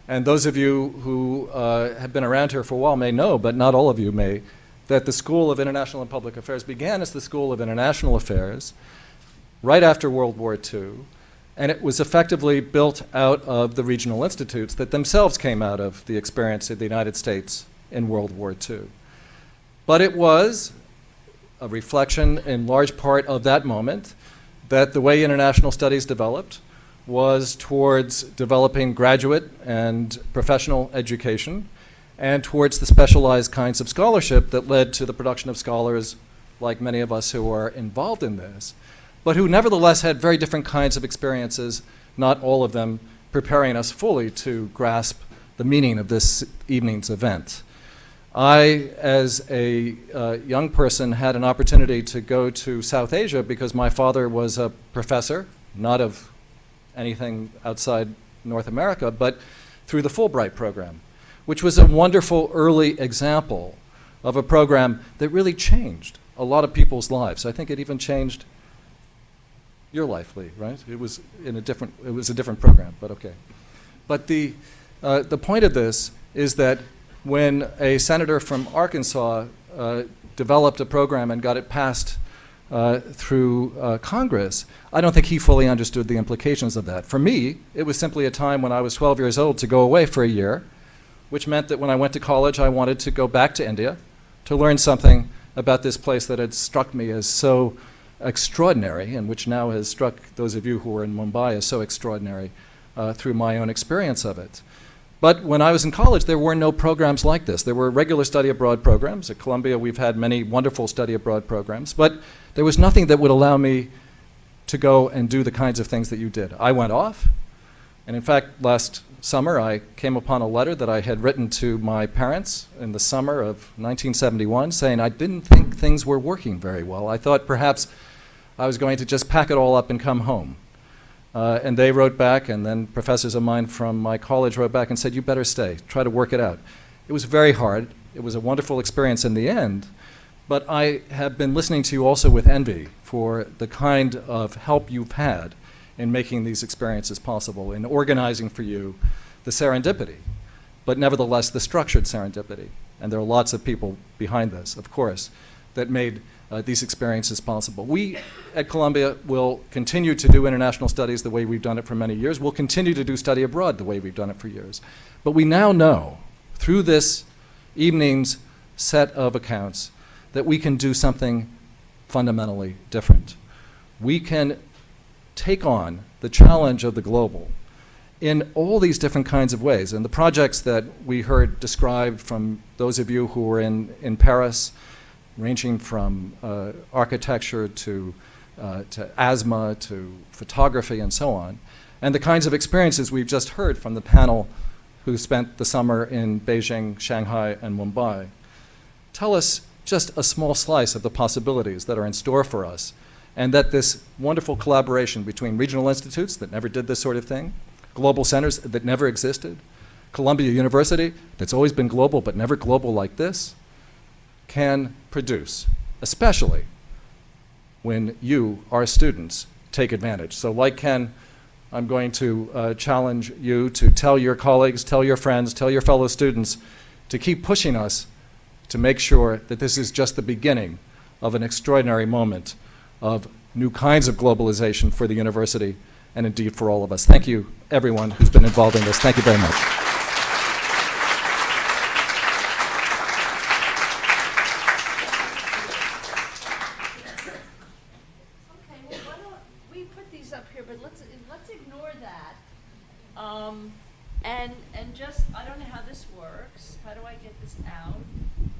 Speaker 15: And those of you who have been around here for a while may know, but not all of you may, that the School of International and Public Affairs began as the School of International Affairs right after World War II, and it was effectively built out of the regional institutes that themselves came out of the experience of the United States in World War II. But it was a reflection in large part of that moment that the way international studies developed was towards developing graduate and professional education and towards the specialized kinds of scholarship that led to the production of scholars like many of us who are involved in this, but who nevertheless had very different kinds of experiences, not all of them preparing us fully to grasp the meaning of this evening's event. I, as a young person, had an opportunity to go to South Asia because my father was a professor, not of anything outside North America, but through the Fulbright program, which was a wonderful early example of a program that really changed a lot of people's lives. I think it even changed your life, Lee, right? It was a different program, but okay. But the point of this is that when a senator from Arkansas developed a program and got it passed through Congress, I don't think he fully understood the implications of that. For me, it was simply a time when I was 12 years old to go away for a year, which meant that when I went to college, I wanted to go back to India to learn something about this place that had struck me as so extraordinary, and which now has struck those of you who are in Mumbai as so extraordinary through my own experience of it. But when I was in college, there were no programs like this. There were regular study abroad programs. At Columbia, we've had many wonderful study abroad programs, but there was nothing that would allow me to go and do the kinds of things that you did. I went off, and in fact, last summer, I came upon a letter that I had written to my parents in the summer of 1971 saying I didn't think things were working very well. I thought perhaps I was going to just pack it all up and come home. And they wrote back, and then professors of mine from my college wrote back and said, you better stay, try to work it out. It was very hard. It was a wonderful experience in the end, but I have been listening to you also with envy for the kind of help you've had in making these experiences possible, in organizing for you the serendipity, but nevertheless the structured serendipity. And there are lots of people behind this, of course, that made these experiences possible. We at Columbia will continue to do international studies the way we've done it for many years. We'll continue to do study abroad the way we've done it for years. But we now know, through this evening's set of accounts, that we can do something fundamentally different. We can take on the challenge of the global in all these different kinds of ways. And the projects that we heard described from those of you who were in Paris, ranging from architecture to asthma to photography and so on, and the kinds of experiences we've just heard from the panel who spent the summer in Beijing, Shanghai, and Mumbai, tell us just a small slice of the possibilities that are in store for us, and that this wonderful collaboration between regional institutes that never did this sort of thing, global centers that never existed, Columbia University, that's always been global but never global like this, can produce, especially when you, our students, take advantage. So like Ken, I'm going to challenge you to tell your colleagues, tell your friends, tell your fellow students to keep pushing us to make sure that this is just the beginning of an extraordinary moment of new kinds of globalization for the university and indeed for all of us. Thank you, everyone who's been involved in this. Thank you very much.
Speaker 1: Okay, well, why don't we put these up here, but let's ignore that. And just, I don't know how this works. How do I get this out?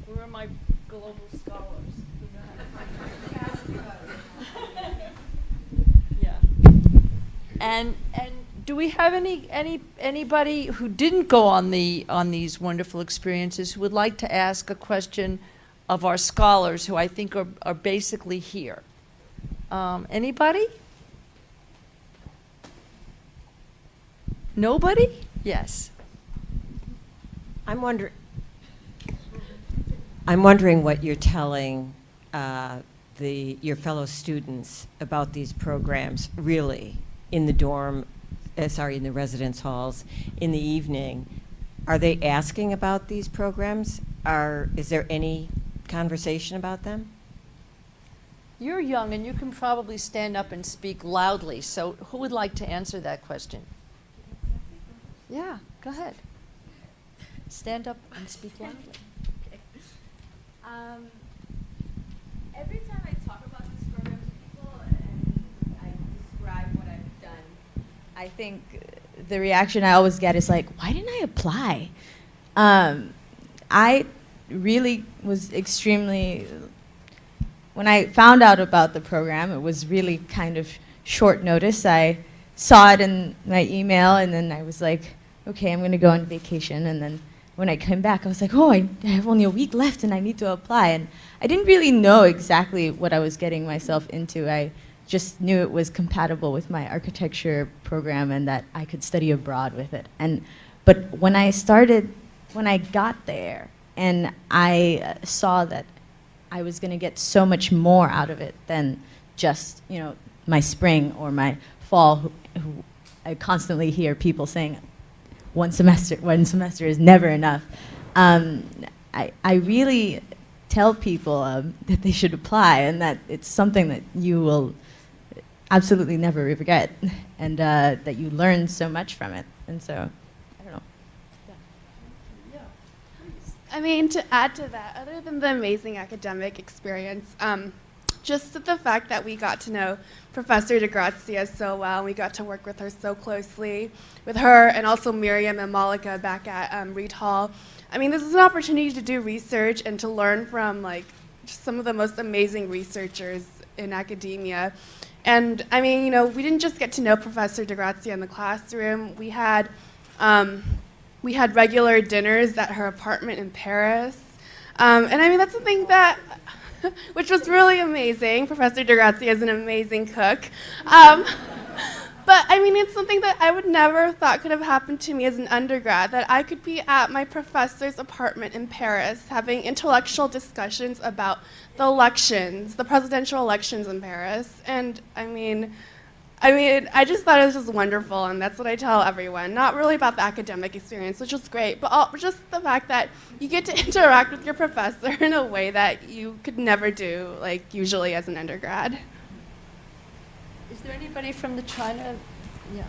Speaker 1: Where are my global scholars? Who know how to Yeah. And do we have anybody who didn't go on these wonderful experiences who would like to ask a question of our scholars who I think are basically here? Anybody? Nobody? Yes.
Speaker 16: I'm wondering what you're telling your fellow students about these programs, really, in the in the residence halls, in the evening. Are they asking about these programs? Is there any conversation about them?
Speaker 1: You're young and you can probably stand up and speak loudly, so who would like to answer that question? Yeah, go ahead. Stand up and speak loudly.
Speaker 17: Every time I talk about this program to people and I describe what I've done, I think the reaction I always get is like, why didn't I apply? I really was extremely, when I found out about the program, it was really kind of short notice. I saw it in my email and then I was like, okay, I'm gonna go on vacation. And then when I came back, I was like, oh, I have only a week left and I need to apply. And I didn't really know exactly what I was getting myself into. I just knew it was compatible with my architecture program and that I could study abroad with it. But when I got there and I saw that I was gonna get so much more out of it than just, my spring or my fall, who I constantly hear people saying, one semester is never enough. I really tell people that they should apply and that it's something that you will absolutely never forget and that you learn so much from it. And so, I don't know.
Speaker 1: Yeah, please.
Speaker 18: I mean, to add to that, other than the amazing academic experience, just the fact that we got to know Professor DeGrazia so well, and we got to work with her so closely, with her and also Miriam and Malika back at Reed Hall. I mean, this is an opportunity to do research and to learn from just some of the most amazing researchers in academia. And I mean, we didn't just get to know Professor DeGrazia in the classroom. We had regular dinners at her apartment in Paris. And I mean, that's something that which was really amazing. Professor DeGrazia is an amazing cook. But I mean, it's something that I would never thought could have happened to me as an undergrad, that I could be at my professor's apartment in Paris having intellectual discussions about the elections, the presidential elections in Paris. And I mean, I just thought it was just wonderful, and that's what I tell everyone. Not really about the academic experience, which was great, but just the fact that you get to interact with your professor in a way that you could never do, usually as an undergrad.
Speaker 1: Is there anybody from the China? Yeah.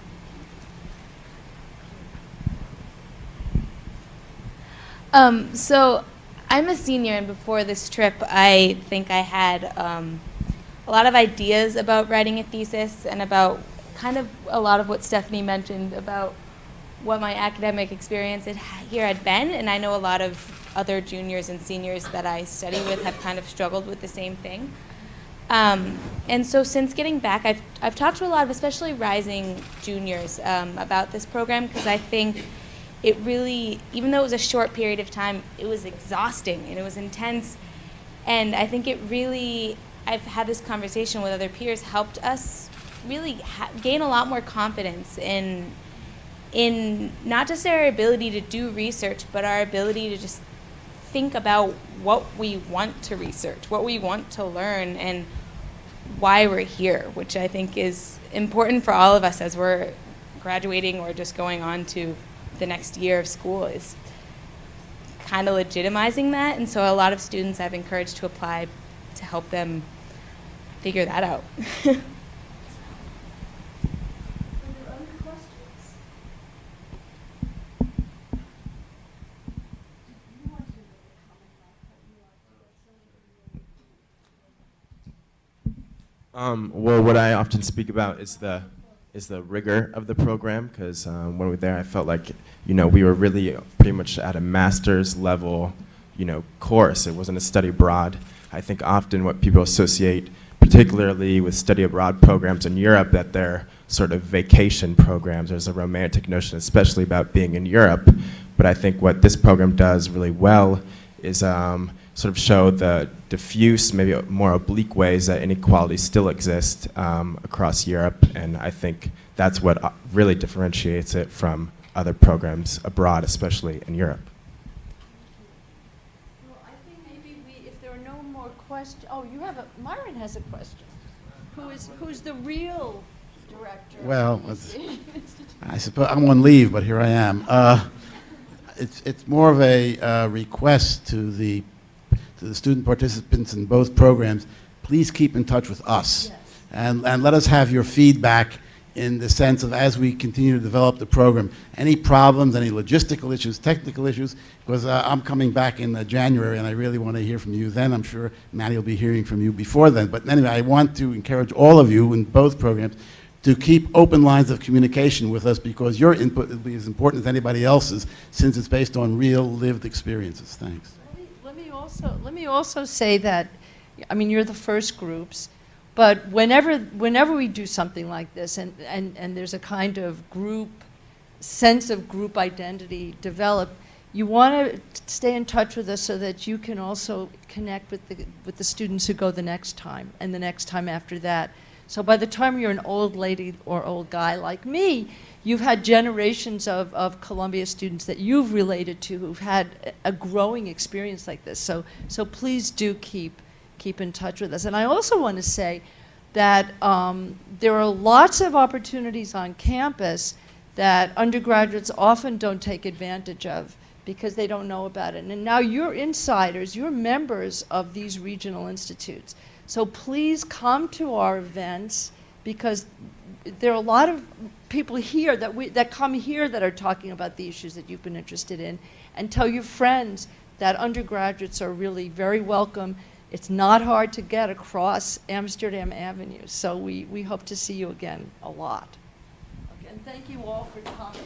Speaker 9: So I'm a senior, and before this trip, I think I had a lot of ideas about writing a thesis and about kind of a lot of what Stephanie mentioned about what my academic experience here had been. And I know a lot of other juniors and seniors that I study with have kind of struggled with the same thing. And so since getting back, I've talked to a lot of, especially rising juniors, about this program, because I think it really, even though it was a short period of time, it was exhausting and it was intense. And I think it really, I've had this conversation with other peers, helped us really gain a lot more confidence in in not just our ability to do research, but our ability to just think about what we want to research, what we want to learn, and why we're here, which I think is important for all of us as we're graduating or just going on to the next year of school, is kind of legitimizing that. And so a lot of students I've encouraged to apply to help them figure that out.
Speaker 19: Well, what I often speak about is the rigor of the program, because when we were there, I felt like, you know, we were really pretty much at a master's level, you know, course. It wasn't a study abroad. I think often what people associate, particularly with study abroad programs in Europe, that they're sort of vacation programs. There's a romantic notion, especially about being in Europe. But I think what this program does really well is sort of show the diffuse, maybe more oblique ways that inequalities still exist across Europe, and I think that's what really differentiates it from other programs abroad, especially in Europe.
Speaker 1: Well, I think maybe if there are no more questions, Myron has a question. Who's the real director?
Speaker 20: Well, I suppose I'm on leave, but here I am. It's more of a request to the student participants in both programs. Please keep in touch with us, yes. and let us have your feedback in the sense of, as we continue to develop the program, any problems, any logistical issues, technical issues, because I'm coming back in January and I really want to hear from you then. I'm sure Maddie will be hearing from you before then. But anyway, I want to encourage all of you in both programs to keep open lines of communication with us, because your input will be as important as anybody else's, since it's based on real lived experiences. Thanks.
Speaker 1: Let me also say that, I mean, you're the first groups, but whenever we do something like this, and there's a kind of sense of group identity developed, you want to stay in touch with us so that you can also connect with the students who go the next time and the next time after that. So by the time you're an old lady or old guy like me, you've had generations of Columbia students that you've related to who've had a growing experience like this. So please do keep in touch with us. And I also want to say that there are lots of opportunities on campus that undergraduates often don't take advantage of because they don't know about it. And now you're insiders, you're members of these regional institutes. So please come to our events, because there are a lot of people here that come here that are talking about the issues that you've been interested in, and tell your friends that undergraduates are really very welcome. It's not hard to get across Amsterdam Avenue, so we hope to see you again a lot. Okay, and thank you all for coming.